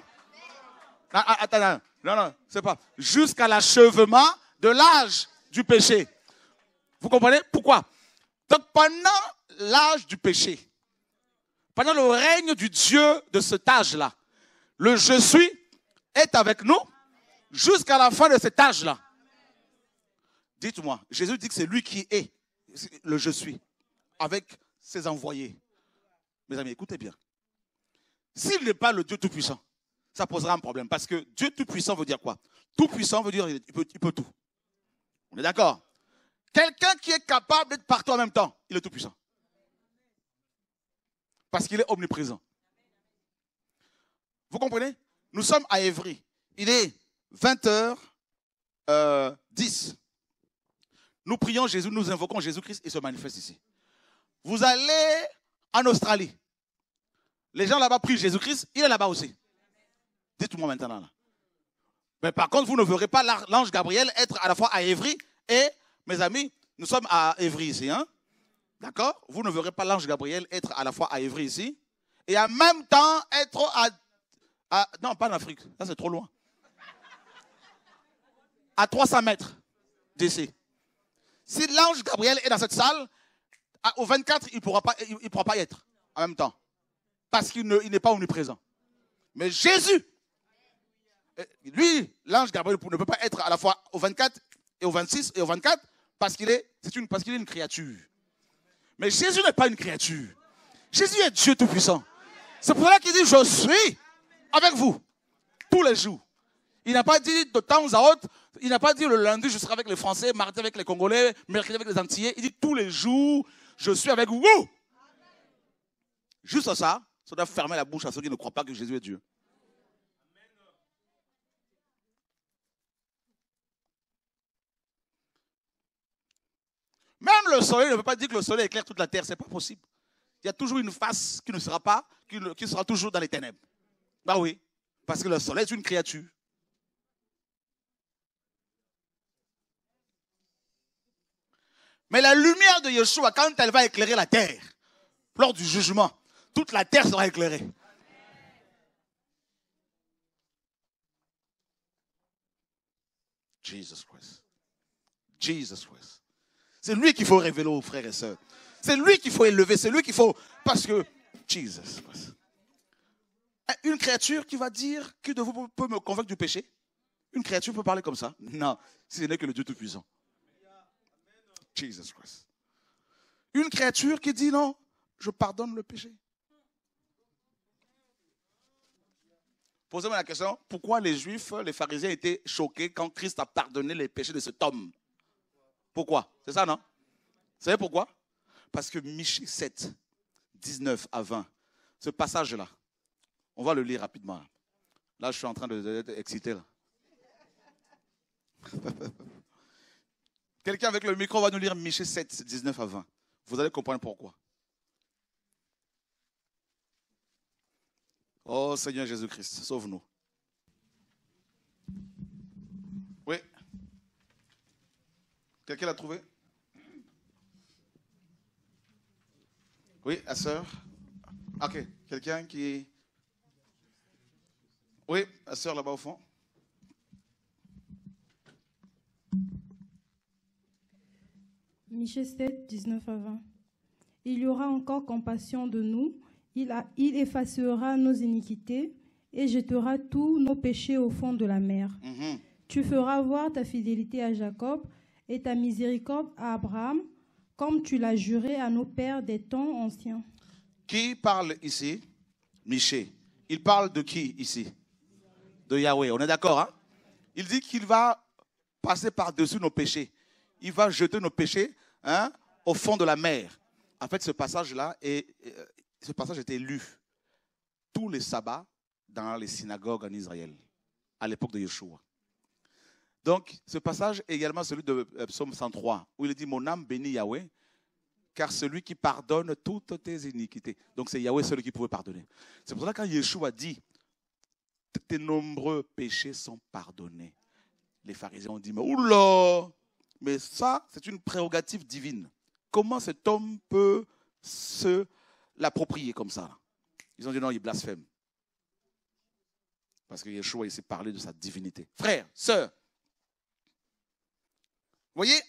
Attends, non, c'est pas. Jusqu'à l'achèvement de l'âge du péché. Vous comprenez pourquoi? Donc pendant l'âge du péché, pendant le règne du Dieu de cet âge-là, le je suis est avec nous jusqu'à la fin de cet âge-là. Dites-moi, Jésus dit que c'est lui qui est le je suis avec ses envoyés. Mes amis, écoutez bien. S'il n'est pas le Dieu Tout-Puissant, ça posera un problème. Parce que Dieu Tout-Puissant veut dire quoi? Tout-Puissant veut dire il peut tout. On est d'accord? Quelqu'un qui est capable d'être partout en même temps, il est tout puissant. Parce qu'il est omniprésent. Vous comprenez? Nous sommes à Évry. Il est 20h10. Nous prions Jésus, nous invoquons Jésus-Christ, il se manifeste ici. Vous allez en Australie. Les gens là-bas prient Jésus-Christ, il est là-bas aussi. Dites-moi maintenant là. Mais par contre, vous ne verrez pas l'ange Gabriel être à la fois à Évry et, mes amis, nous sommes à Évry ici. Hein? D'accord? Vous ne verrez pas l'ange Gabriel être à la fois à Évry ici et en même temps être non, pas en Afrique. Ça, c'est trop loin. À 300 mètres d'ici. Si l'ange Gabriel est dans cette salle, au 24, il ne pourra pas y être en même temps. Parce qu'il n'est pas omniprésent. Mais Jésus, lui, l'ange Gabriel ne peut pas être à la fois au 24 et au 26 et au 24 parce qu'il est une créature. Mais Jésus n'est pas une créature. Jésus est Dieu Tout-Puissant. C'est pour cela qu'il dit, je suis avec vous tous les jours. Il n'a pas dit de temps à autre, il n'a pas dit le lundi, je serai avec les Français, mardi avec les Congolais, mercredi avec les Antillais. Il dit tous les jours, je suis avec vous. Juste ça doit fermer la bouche à ceux qui ne croient pas que Jésus est Dieu. Même le soleil ne peut pas dire que le soleil éclaire toute la terre, ce n'est pas possible. Il y a toujours une face qui ne sera pas, qui sera toujours dans les ténèbres. Bah oui, parce que le soleil est une créature. Mais la lumière de Yeshua, quand elle va éclairer la terre, lors du jugement, toute la terre sera éclairée. Jesus Christ. Jesus Christ. C'est lui qu'il faut révéler aux frères et sœurs. C'est lui qu'il faut élever. C'est lui qu'il faut... Parce que... Jesus Christ. Une créature qui va dire qui de vous peut me convaincre du péché? Une créature peut parler comme ça? Non. Ce n'est que le Dieu Tout-Puissant. Jesus Christ. Une créature qui dit non, je pardonne le péché. Posez-moi la question, pourquoi les Juifs, les pharisiens étaient choqués quand Christ a pardonné les péchés de cet homme? Pourquoi? C'est ça, non? Vous savez pourquoi? Parce que Michée 7, 19 à 20, ce passage-là, on va le lire rapidement. Là, je suis en train d'être excité. Là. Quelqu'un avec le micro va nous lire Michée 7, 19 à 20. Vous allez comprendre pourquoi. Oh Seigneur Jésus-Christ, sauve-nous. Oui. Quelqu'un l'a trouvé? Oui, la sœur. Ok, quelqu'un qui... Oui, la sœur là-bas au fond. Michée 7, 19 à 20. Il y aura encore compassion de nous, il effacera nos iniquités et jettera tous nos péchés au fond de la mer. Tu feras voir ta fidélité à Jacob et ta miséricorde à Abraham, comme tu l'as juré à nos pères des temps anciens. Qui parle ici? Michée. Il parle de qui ici? De Yahweh. On est d'accord, hein? Il dit qu'il va passer par-dessus nos péchés. Il va jeter nos péchés, hein, au fond de la mer. En fait, ce passage-là, ce passage était lu tous les sabbats dans les synagogues en Israël, à l'époque de Yeshua. Donc, ce passage est également celui de Psaume 103, où il dit « Mon âme bénit Yahweh, car celui qui pardonne toutes tes iniquités. » Donc, c'est Yahweh celui qui pouvait pardonner. C'est pour ça que quand Yeshua dit « Tes nombreux péchés sont pardonnés », les pharisiens ont dit « Mais oula !» Mais ça, c'est une prérogative divine. Comment cet homme peut se l'approprier comme ça? Ils ont dit non, il blasphème. Parce que Yeshua, il s'est parlé de sa divinité. Frères, sœurs, voyez,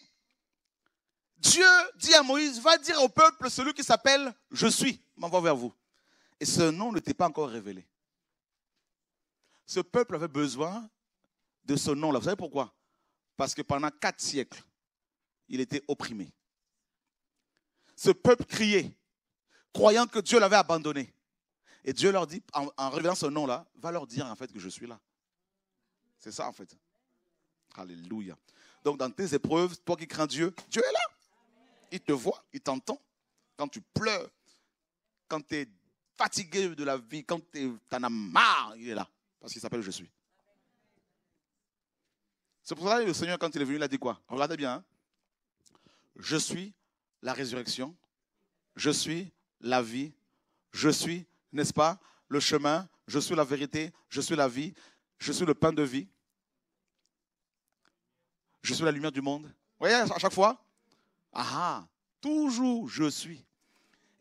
Dieu dit à Moïse, va dire au peuple celui qui s'appelle « Je suis » m'envoie vers vous. Et ce nom n'était pas encore révélé. Ce peuple avait besoin de ce nom-là. Vous savez pourquoi? Parce que pendant 4 siècles, il était opprimé. Ce peuple criait, croyant que Dieu l'avait abandonné. Et Dieu leur dit, en révélant ce nom-là, va leur dire en fait que je suis là. C'est ça en fait. Alléluia. Donc dans tes épreuves, toi qui crains Dieu, Dieu est là. Il te voit, il t'entend. Quand tu pleures, quand tu es fatigué de la vie, quand tu en as marre, il est là. Parce qu'il s'appelle Je suis. C'est pour ça que le Seigneur, quand il est venu, il a dit quoi? Regardez bien. Hein? Je suis la résurrection. Je suis la vie. Je suis, n'est-ce pas, le chemin. Je suis la vérité. Je suis la vie. Je suis le pain de vie. Je suis la lumière du monde. Vous voyez, à chaque fois? Toujours je suis.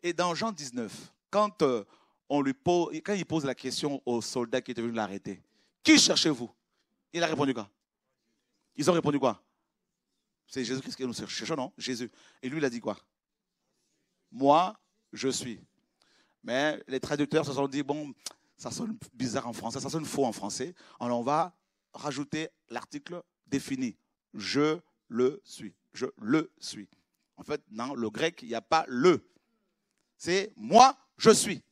Et dans Jean 19, quand il pose la question aux soldats qui étaient venus l'arrêter, qui cherchez-vous? Il a répondu quoi? Ils ont répondu quoi? C'est Jésus-Christ que nous cherchons, non? Jésus. Et lui, il a dit quoi? Moi, je suis. Mais les traducteurs se sont dit, bon, ça sonne bizarre en français, ça sonne faux en français. Alors on va rajouter l'article défini. Je le suis. Je le suis. En fait, dans le grec, il n'y a pas le. C'est moi, je suis.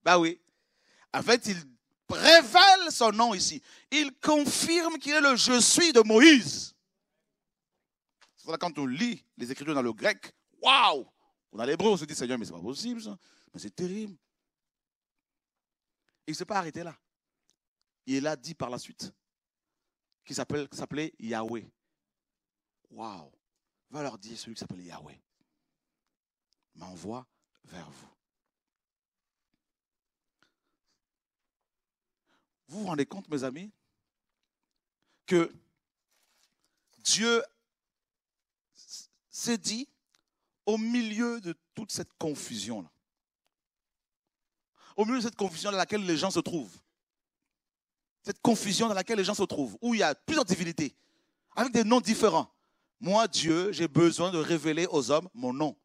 Bah oui. En fait, il révèle son nom ici. Il confirme qu'il est le je suis de Moïse. C'est pour ça que quand on lit les Écritures dans le grec, waouh! Dans l'hébreu, on se dit, Seigneur, mais c'est pas possible ça. Mais c'est terrible. Il ne s'est pas arrêté là. Il a dit par la suite qu'il s'appelait Yahweh. Waouh! Va leur dire celui qui s'appelle Yahweh m'envoie vers vous. Vous vous rendez compte, mes amis, que Dieu s'est dit au milieu de toute cette confusion-là, au milieu de cette confusion dans laquelle les gens se trouvent, cette confusion dans laquelle les gens se trouvent, où il y a plusieurs divinités, avec des noms différents. Moi, Dieu, j'ai besoin de révéler aux hommes mon nom.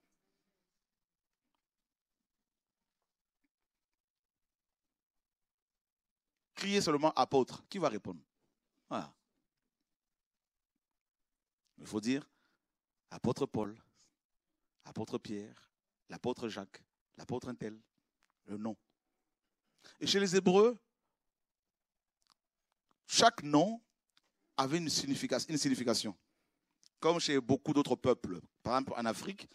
Criez seulement apôtre. Qui va répondre? Voilà. Il faut dire apôtre Paul, apôtre Pierre, l'apôtre Jacques, l'apôtre Intel, le nom. Et chez les Hébreux, chaque nom avait une signification. comme chez beaucoup d'autres peuples. Par exemple, en Afrique,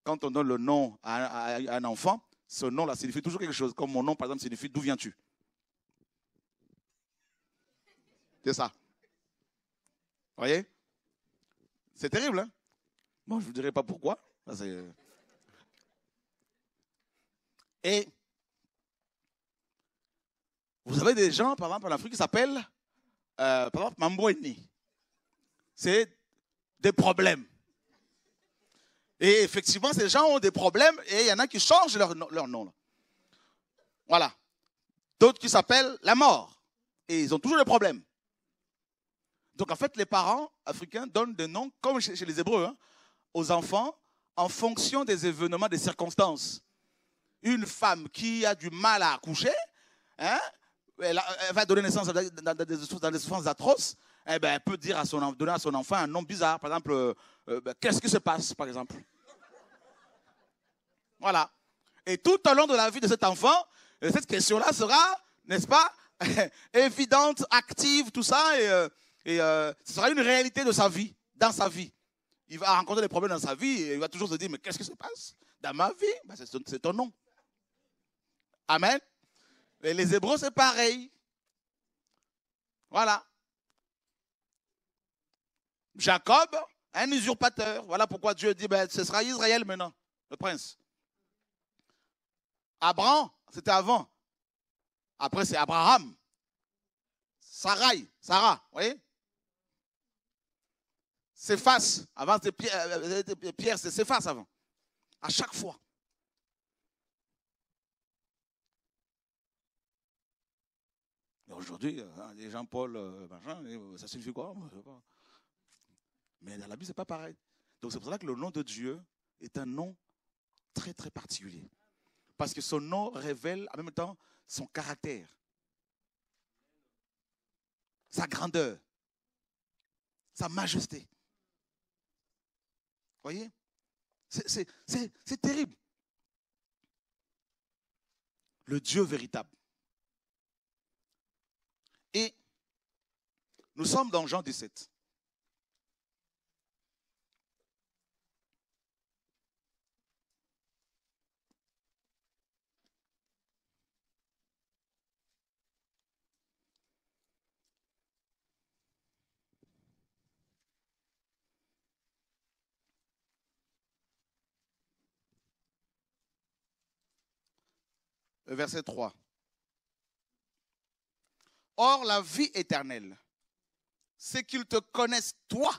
quand on donne le nom à un enfant, ce nom-là signifie toujours quelque chose. Comme mon nom, par exemple, signifie d'où viens-tu? C'est ça. Vous voyez? C'est terrible, hein? Bon, je ne vous dirai pas pourquoi. Et vous avez des gens, par exemple, en Afrique, qui s'appellent, par exemple, Mamboeni. C'est des problèmes. Et effectivement, ces gens ont des problèmes et il y en a qui changent leur nom. Là. Voilà. D'autres qui s'appellent la mort. Et ils ont toujours des problèmes. Donc, en fait, les parents africains donnent des noms, comme chez les Hébreux, hein, aux enfants en fonction des événements, des circonstances. Une femme qui a du mal à accoucher, hein, elle va donner naissance dans des souffrances atroces, eh ben, elle peut dire donner à son enfant un nom bizarre. Par exemple, qu'est-ce qui se passe, par exemple? Voilà. Et tout au long de la vie de cet enfant, cette question-là sera, n'est-ce pas, évidente, active, tout ça, et ce sera une réalité de sa vie, dans sa vie. Il va rencontrer des problèmes dans sa vie et il va toujours se dire, mais qu'est-ce qui se passe dans ma vie? Ben, c'est ton nom. Amen. Et les Hébreux, c'est pareil. Voilà. Jacob, un usurpateur. Voilà pourquoi Dieu dit, ben, ce sera Israël maintenant, le prince. Abraham, c'était avant. Après, c'est Abraham. Sarah, vous voyez? S'efface. Avant, c'était Pierre, c'est s'efface avant. À chaque fois. Aujourd'hui, les Jean-Paul, ça signifie quoi? Mais dans la Bible, ce n'est pas pareil. Donc c'est pour ça que le nom de Dieu est un nom très très particulier. Parce que son nom révèle en même temps son caractère, sa grandeur, sa majesté. Vous voyez? C'est terrible. Le Dieu véritable. Et nous sommes dans Jean 17. Verset 3. Or, la vie éternelle, c'est qu'ils te connaissent, toi,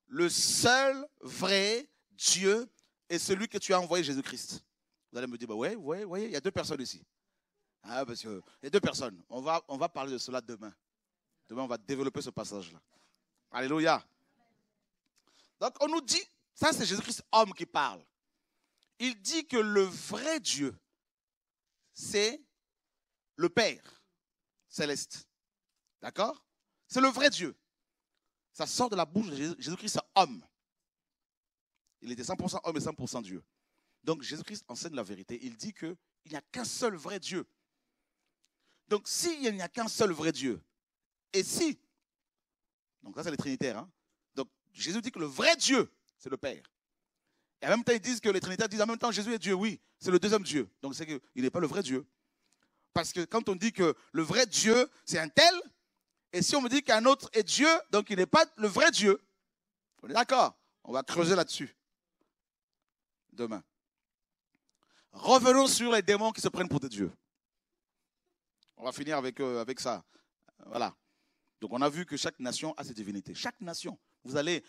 le seul vrai Dieu et celui que tu as envoyé, Jésus-Christ. Vous allez me dire, bah ouais, il y a deux personnes ici. Ah, parce que il y a deux personnes. On va parler de cela demain. Demain, on va développer ce passage-là. Alléluia. Donc, on nous dit, ça c'est Jésus-Christ, homme qui parle. Il dit que le vrai Dieu, c'est le Père céleste. D'accord? C'est le vrai Dieu. Ça sort de la bouche de Jésus-Christ, homme. Il était 100% homme et 100% Dieu. Donc Jésus-Christ enseigne la vérité. Il dit qu'il n'y a qu'un seul vrai Dieu. Donc s'il n'y a qu'un seul vrai Dieu, et si, donc ça c'est les trinitaires, hein? Donc Jésus dit que le vrai Dieu, c'est le Père. Et en même temps, ils disent que les trinitaires disent en même temps Jésus est Dieu, oui, c'est le deuxième Dieu. Donc c'est qu'il n'est pas le vrai Dieu. Parce que quand on dit que le vrai Dieu, c'est un tel, et si on me dit qu'un autre est Dieu, donc il n'est pas le vrai Dieu. On est d'accord? On va creuser là-dessus demain. Revenons sur les démons qui se prennent pour des dieux. On va finir avec ça. Voilà. Donc on a vu que chaque nation a ses divinités. Chaque nation. Vous allez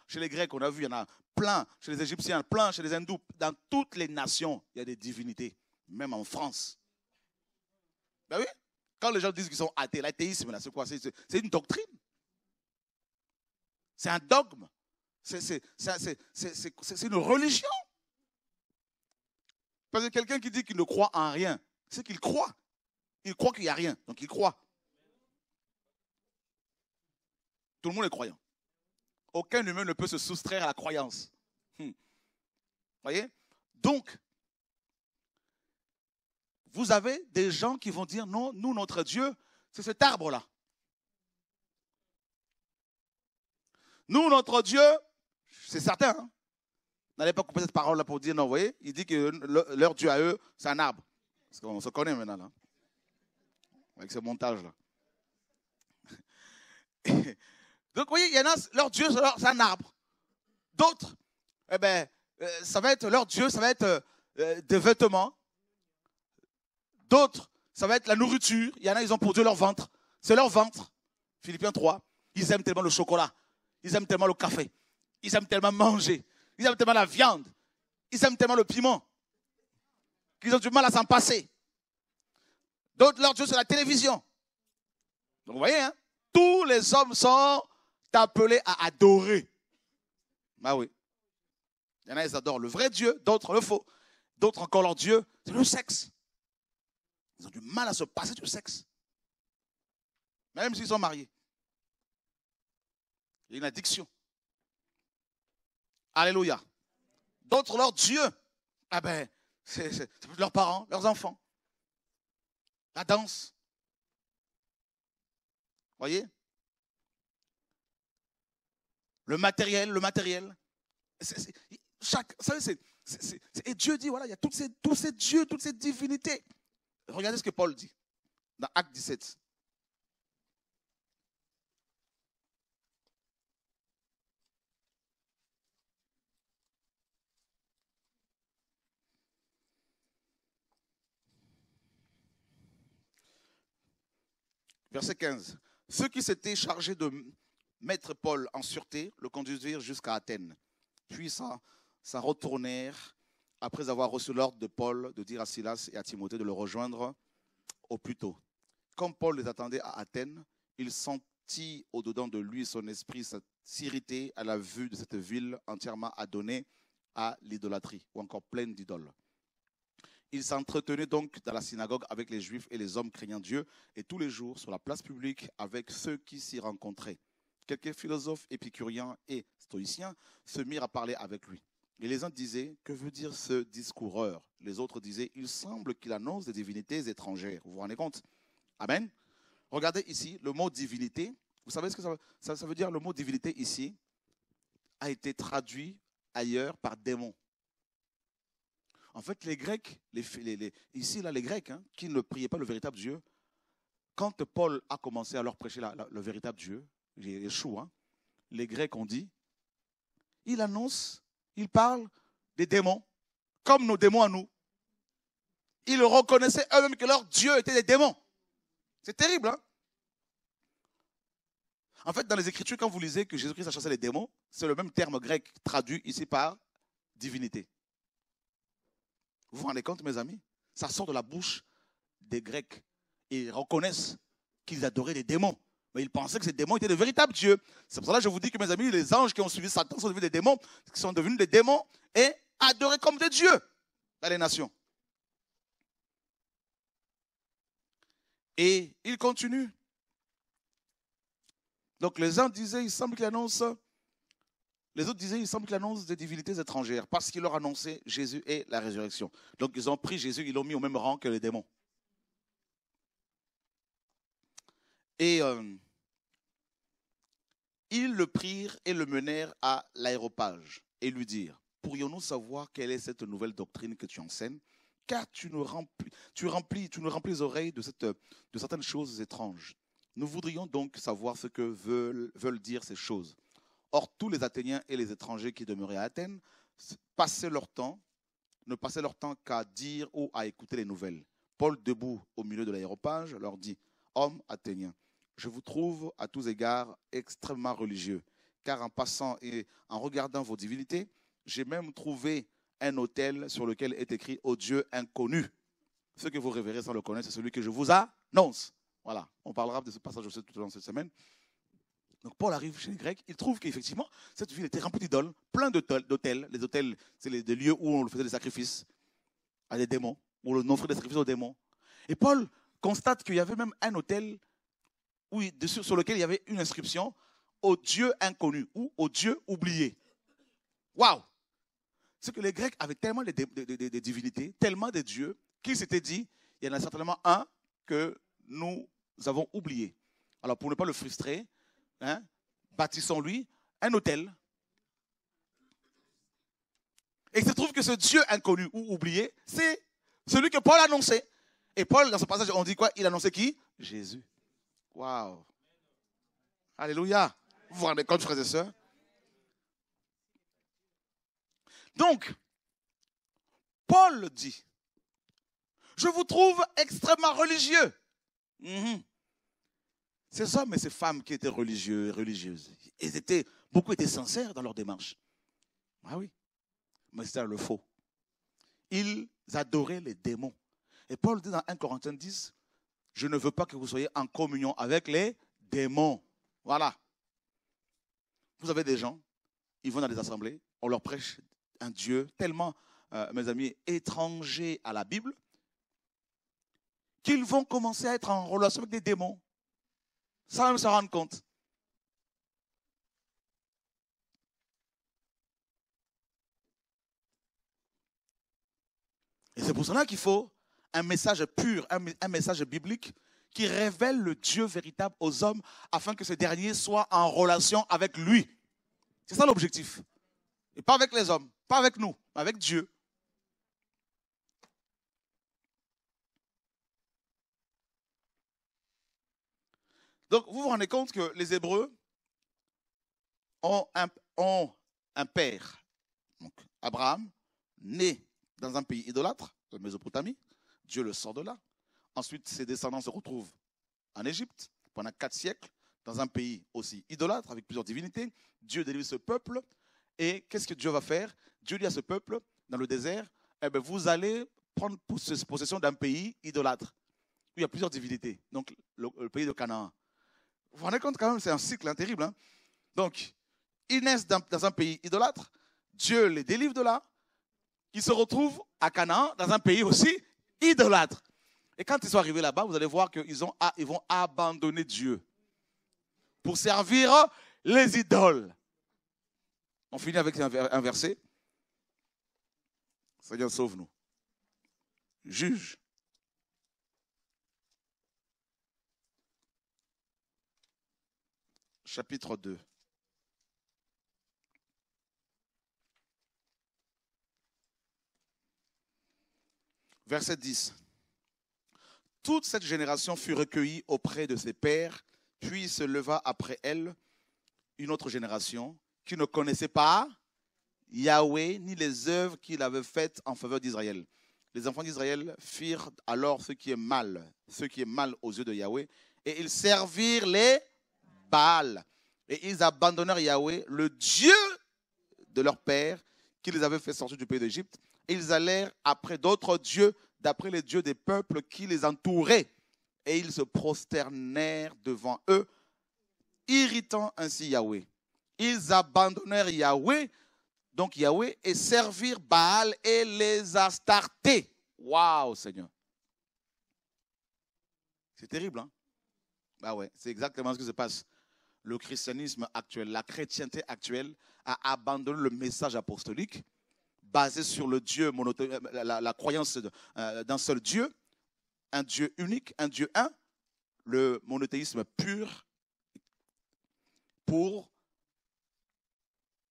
chez les Grecs, on a vu, il y en a plein. Chez les Égyptiens, plein. Chez les Hindous. Dans toutes les nations, il y a des divinités. Même en France. Ben oui. Quand les gens disent qu'ils sont athées, l'athéisme, c'est quoi? C'est une doctrine. C'est un dogme. C'est une religion. Parce que quelqu'un qui dit qu'il ne croit en rien, c'est qu'il croit. Il croit qu'il n'y a rien, donc il croit. Tout le monde est croyant. Aucun humain ne peut se soustraire à la croyance. Voyez? Donc, vous avez des gens qui vont dire, non, nous, notre Dieu, c'est cet arbre-là. Nous, notre Dieu, c'est certain, hein? N'allez pas couper cette parole-là pour dire non, vous voyez, il dit que leur Dieu à eux, c'est un arbre. Parce qu'on se connaît maintenant, là, avec ce montage-là. Donc, vous voyez, il y en a, leur Dieu, c'est un arbre. D'autres, eh ben, ça va être leur Dieu, ça va être des vêtements. D'autres, ça va être la nourriture. Il y en a, ils ont pour Dieu leur ventre. C'est leur ventre. Philippiens 3. Ils aiment tellement le chocolat. Ils aiment tellement le café. Ils aiment tellement manger. Ils aiment tellement la viande. Ils aiment tellement le piment qu'ils ont du mal à s'en passer. D'autres, leur Dieu, c'est la télévision. Donc, vous voyez, hein, tous les hommes sont appelés à adorer. Ah oui. Il y en a, ils adorent le vrai Dieu, d'autres le faux. D'autres encore, leur Dieu, c'est le sexe. Ils ont du mal à se passer du sexe. Même s'ils sont mariés. Il y a une addiction. Alléluia. D'autres, leur Dieu, ah ben, c'est leurs parents, leurs enfants. La danse. Voyez? Le matériel. Et Dieu dit, voilà, il y a tous ces dieux, toutes ces divinités. Regardez ce que Paul dit dans Acte 17. Verset 15. Ceux qui s'étaient chargés de mettre Paul en sûreté le conduisirent jusqu'à Athènes. Puis ça retournèrent après avoir reçu l'ordre de Paul de dire à Silas et à Timothée de le rejoindre au plus tôt. Comme Paul les attendait à Athènes, il sentit au-dedans de lui son esprit s'irriter à la vue de cette ville entièrement adonnée à l'idolâtrie ou encore pleine d'idoles. Il s'entretenait donc dans la synagogue avec les Juifs et les hommes craignant Dieu, et tous les jours sur la place publique avec ceux qui s'y rencontraient. Quelques philosophes épicuriens et stoïciens se mirent à parler avec lui. Et les uns disaient, que veut dire ce discoureur? Les autres disaient, il semble qu'il annonce des divinités étrangères. Vous vous rendez compte? Amen. Regardez ici, le mot divinité. Vous savez ce que ça veut dire? Le mot divinité ici a été traduit ailleurs par démon. En fait, les Grecs, ici, là, les Grecs, hein, qui ne priaient pas le véritable Dieu, quand Paul a commencé à leur prêcher le véritable Dieu, Yeshua, hein, les Grecs ont dit, il annonce, il parle des démons, comme nos démons à nous. Ils reconnaissaient eux-mêmes que leur Dieu était des démons. C'est terrible, hein? En fait, dans les Écritures, quand vous lisez que Jésus-Christ a chassé les démons, c'est le même terme grec traduit ici par divinité. Vous vous rendez compte, mes amis? Ça sort de la bouche des Grecs. Ils reconnaissent qu'ils adoraient des démons. Mais ils pensaient que ces démons étaient de véritables dieux. C'est pour cela que je vous dis que, mes amis, les anges qui ont suivi Satan sont devenus des démons, qui sont devenus des démons et adorés comme des dieux dans les nations. Et il continue. Donc les uns disaient, il semble qu'il annonce... Les autres disaient, il semble qu'il annonce des divinités étrangères parce qu'il leur annonçait Jésus et la résurrection. Donc ils ont pris Jésus, ils l'ont mis au même rang que les démons. Et ils le prirent et le menèrent à l'aéropage et lui dirent, pourrions-nous savoir quelle est cette nouvelle doctrine que tu enseignes? Car tu nous remplis les oreilles de certaines choses étranges. Nous voudrions donc savoir ce que veulent dire ces choses. Or, tous les Athéniens et les étrangers qui demeuraient à Athènes ne passaient leur temps qu'à dire ou à écouter les nouvelles. Paul, debout au milieu de l'aéropage, leur dit, « Hommes athéniens, je vous trouve à tous égards extrêmement religieux, car en passant et en regardant vos divinités, j'ai même trouvé un autel sur lequel est écrit « Au Dieu inconnu ». Ce que vous révérez sans le connaître, c'est celui que je vous annonce. Voilà, on parlera de ce passage aussi tout au long de cette semaine. Donc Paul arrive chez les Grecs, il trouve qu'effectivement, cette ville était remplie d'idoles, plein d'autels. Les autel, c'est des lieux où on faisait des sacrifices à des démons, où on offrait des sacrifices aux démons. Et Paul constate qu'il y avait même un autel sur lequel il y avait une inscription « Au Dieu inconnu » ou « Au Dieu oublié ». Waouh! C'est que les Grecs avaient tellement des divinités, tellement de dieux, qu'ils s'étaient dit, il y en a certainement un que nous avons oublié. Alors pour ne pas le frustrer, hein, bâtissons-lui un autel. Et il se trouve que ce Dieu inconnu ou oublié, c'est celui que Paul annonçait. Et Paul, dans ce passage, on dit quoi? Il annonçait qui? Jésus. Waouh. Alléluia. Vous vous rendez compte, frères et sœurs? Donc, Paul dit, je vous trouve extrêmement religieux. Ces hommes et ces femmes qui étaient religieux et religieuses, beaucoup étaient sincères dans leur démarche. Ah oui, mais c'était le faux. Ils adoraient les démons. Et Paul dit dans 1 Corinthiens 10, je ne veux pas que vous soyez en communion avec les démons. Voilà. Vous avez des gens, ils vont dans des assemblées, on leur prêche un Dieu tellement, mes amis, étranger à la Bible, qu'ils vont commencer à être en relation avec des démons, sans même se rendre compte. Et c'est pour cela qu'il faut un message pur, un message biblique qui révèle le Dieu véritable aux hommes afin que ces derniers soient en relation avec lui. C'est ça l'objectif. Et pas avec les hommes, pas avec nous, mais avec Dieu. Donc, vous vous rendez compte que les Hébreux ont un père, donc Abraham, né dans un pays idolâtre, de Mésopotamie. Dieu le sort de là. Ensuite, ses descendants se retrouvent en Égypte pendant 4 siècles, dans un pays aussi idolâtre, avec plusieurs divinités. Dieu délivre ce peuple. Et qu'est-ce que Dieu va faire? Dieu dit à ce peuple, dans le désert, eh bien, vous allez prendre possession d'un pays idolâtre, où il y a plusieurs divinités. Donc, le pays de Canaan. Vous vous rendez compte quand même, c'est un cycle terrible. Hein? Donc, ils naissent dans un pays idolâtre. Dieu les délivre de là. Ils se retrouvent à Canaan, dans un pays aussi idolâtre. Et quand ils sont arrivés là-bas, vous allez voir qu'ils vont abandonner Dieu pour servir les idoles. On finit avec un verset. Seigneur, sauve-nous. Juge. Chapitre 2. Verset 10. Toute cette génération fut recueillie auprès de ses pères, puis se leva après elle une autre génération qui ne connaissait pas Yahweh ni les œuvres qu'il avait faites en faveur d'Israël. Les enfants d'Israël firent alors ce qui est mal aux yeux de Yahweh, et ils servirent les Baals. Et ils abandonnèrent Yahweh, le Dieu de leur père, qui les avait fait sortir du pays d'Égypte. Et ils allèrent après d'autres dieux, d'après les dieux des peuples qui les entouraient. Et ils se prosternèrent devant eux, irritant ainsi Yahweh. Ils abandonnèrent Yahweh, donc Yahweh, et servirent Baal et les Astartés. Waouh, Seigneur. C'est terrible, hein? Bah ouais, c'est exactement ce qui se passe. Le christianisme actuel, la chrétienté actuelle a abandonné le message apostolique basé sur le Dieu la croyance d'un seul Dieu, un Dieu unique, un Dieu un, le monothéisme pur, pour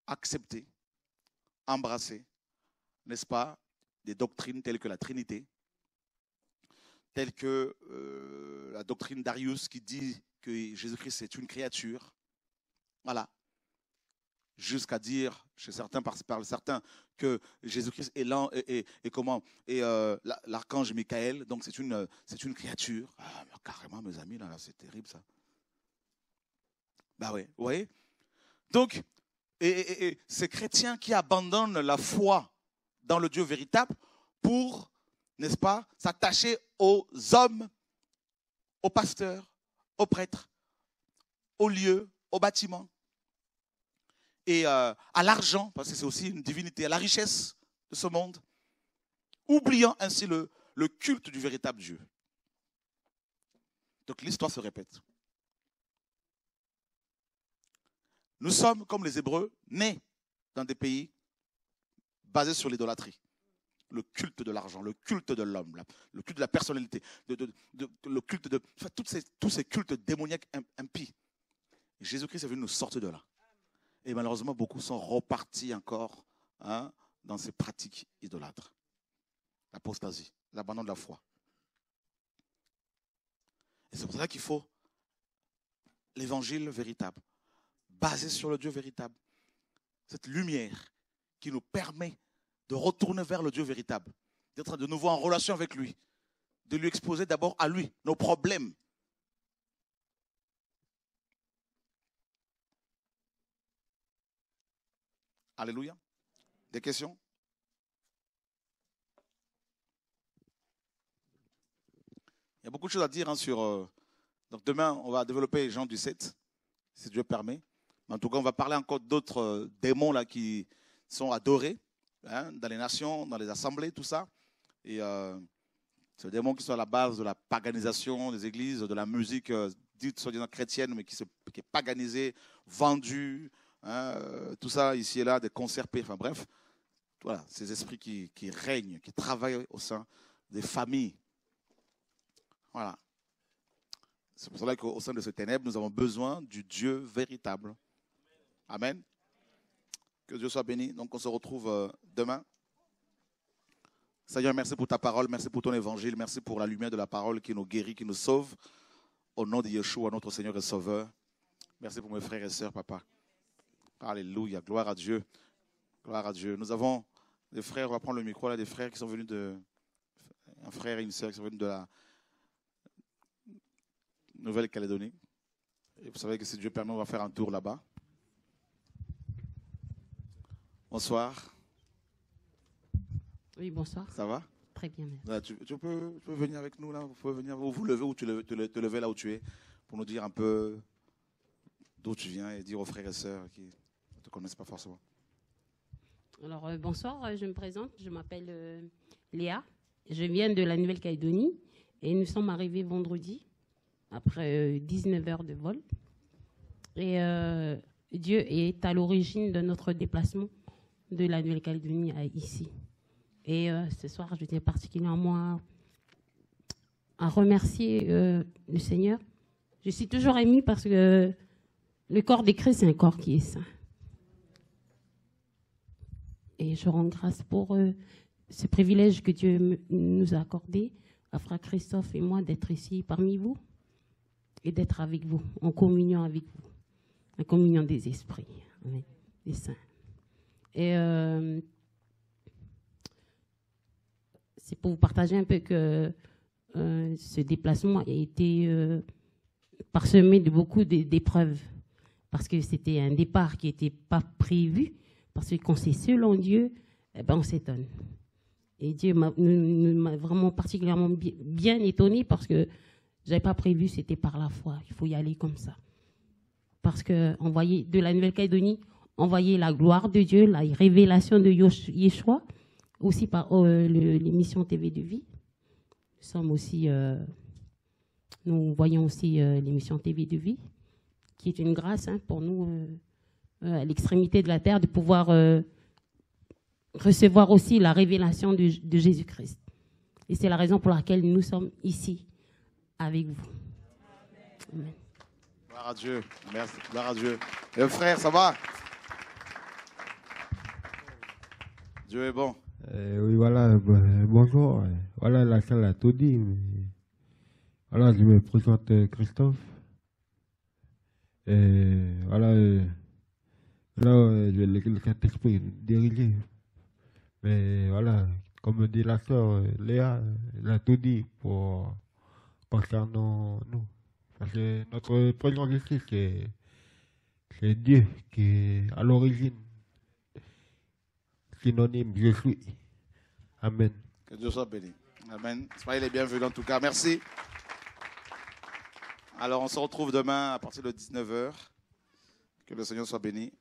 accepter, embrasser, n'est-ce pas, des doctrines telles que la Trinité, telles que la doctrine d'Arius qui dit que Jésus-Christ est une créature. Voilà. Jusqu'à dire, chez certains, par certains, que Jésus-Christ est l'archange Michael, donc c'est une créature. Ah, carrément, mes amis, là c'est terrible ça. Bah oui, vous voyez. Donc, et ces chrétiens qui abandonnent la foi dans le Dieu véritable pour, n'est-ce pas, s'attacher aux hommes, aux pasteurs, aux prêtres, aux lieux, aux bâtiments, et à l'argent, parce que c'est aussi une divinité, à la richesse de ce monde, oubliant ainsi le culte du véritable Dieu. Donc l'histoire se répète. Nous sommes, comme les Hébreux, nés dans des pays basés sur l'idolâtrie. Le culte de l'argent, le culte de l'homme, le culte de la personnalité, le culte de... Enfin, tous ces cultes démoniaques impies. Jésus-Christ est venu nous sortir de là. Et malheureusement, beaucoup sont repartis encore dans ces pratiques idolâtres. L'apostasie, l'abandon de la foi. Et c'est pour ça qu'il faut l'évangile véritable, basé sur le Dieu véritable. Cette lumière qui nous permet de retourner vers le Dieu véritable, d'être de nouveau en relation avec lui, de lui exposer d'abord à lui nos problèmes. Alléluia. Des questions? Il y a beaucoup de choses à dire sur... Donc demain, on va développer Jean 17, si Dieu permet. Mais en tout cas, on va parler encore d'autres démons là, qui sont adorés dans les nations, dans les assemblées, tout ça. Et ces démons qui sont à la base de la paganisation des églises, de la musique dite soi-disant chrétienne, mais qui est paganisée, vendue, tout ça ici et là, des concerts, enfin bref. Voilà, ces esprits qui règnent, qui travaillent au sein des familles. Voilà. C'est pour cela qu'au sein de ces ténèbres, nous avons besoin du Dieu véritable. Amen. Que Dieu soit béni. Donc, on se retrouve demain. Seigneur, merci pour ta parole, merci pour ton évangile, merci pour la lumière de la parole qui nous guérit, qui nous sauve. Au nom de Yeshua, notre Seigneur et Sauveur. Merci pour mes frères et sœurs, papa. Alléluia. Gloire à Dieu. Gloire à Dieu. Nous avons des frères, on va prendre le micro là, des frères qui sont venus un frère et une sœur qui sont venus de la Nouvelle-Calédonie. Et vous savez que si Dieu permet, on va faire un tour là-bas. Bonsoir. Oui, bonsoir. Ça va? Très bien, merci. Là, tu peux venir avec nous là. Vous pouvez venir, vous lever ou te lever là où tu es pour nous dire un peu d'où tu viens et dire aux frères et sœurs qui ne te connaissent pas forcément. Alors, bonsoir, je me présente. Je m'appelle Léa. Je viens de la Nouvelle-Calédonie et nous sommes arrivés vendredi après 19 heures de vol. Et Dieu est à l'origine de notre déplacement de la Nouvelle-Calédonie à ici. Et ce soir, je tiens particulièrement à remercier le Seigneur. Je suis toujours émue parce que le corps de Christ, c'est un corps qui est saint. Et je rends grâce pour ce privilège que Dieu nous a accordé, à frère Christophe et moi, d'être ici parmi vous et d'être avec vous, en communion avec vous, en communion des esprits, des saints. Et c'est pour vous partager un peu que ce déplacement a été parsemé de beaucoup d'épreuves, parce que c'était un départ qui n'était pas prévu, parce que quand c'est selon Dieu, eh ben on s'étonne. Et Dieu m'a vraiment particulièrement bien étonné, parce que je n'avais pas prévu, c'était par la foi. Il faut y aller comme ça. Parce qu'on voyait de la Nouvelle-Calédonie, on voyait la gloire de Dieu, la révélation de Yeshua, aussi par l'émission TV de vie. Nous voyons aussi l'émission TV de vie, qui est une grâce pour nous, à l'extrémité de la terre, de pouvoir recevoir aussi la révélation de Jésus-Christ. Et c'est la raison pour laquelle nous sommes ici, avec vous. Amen. Gloire à Dieu. Merci. Gloire à Dieu. Et frère, ça va? Dieu est bon. Oui, voilà, bonjour. Voilà, la salle a tout dit. Mais... Voilà, je me présente Christophe. Et voilà, là, le Saint-Esprit dirigé. Mais voilà, comme dit la sœur Léa, elle a tout dit concernant nous. Parce que notre présence ici, c'est Dieu qui est à l'origine. Synonyme, je suis. Amen. Que Dieu soit béni. Amen. Soyez les bienvenus en tout cas. Merci. Alors, on se retrouve demain à partir de 19h. Que le Seigneur soit béni.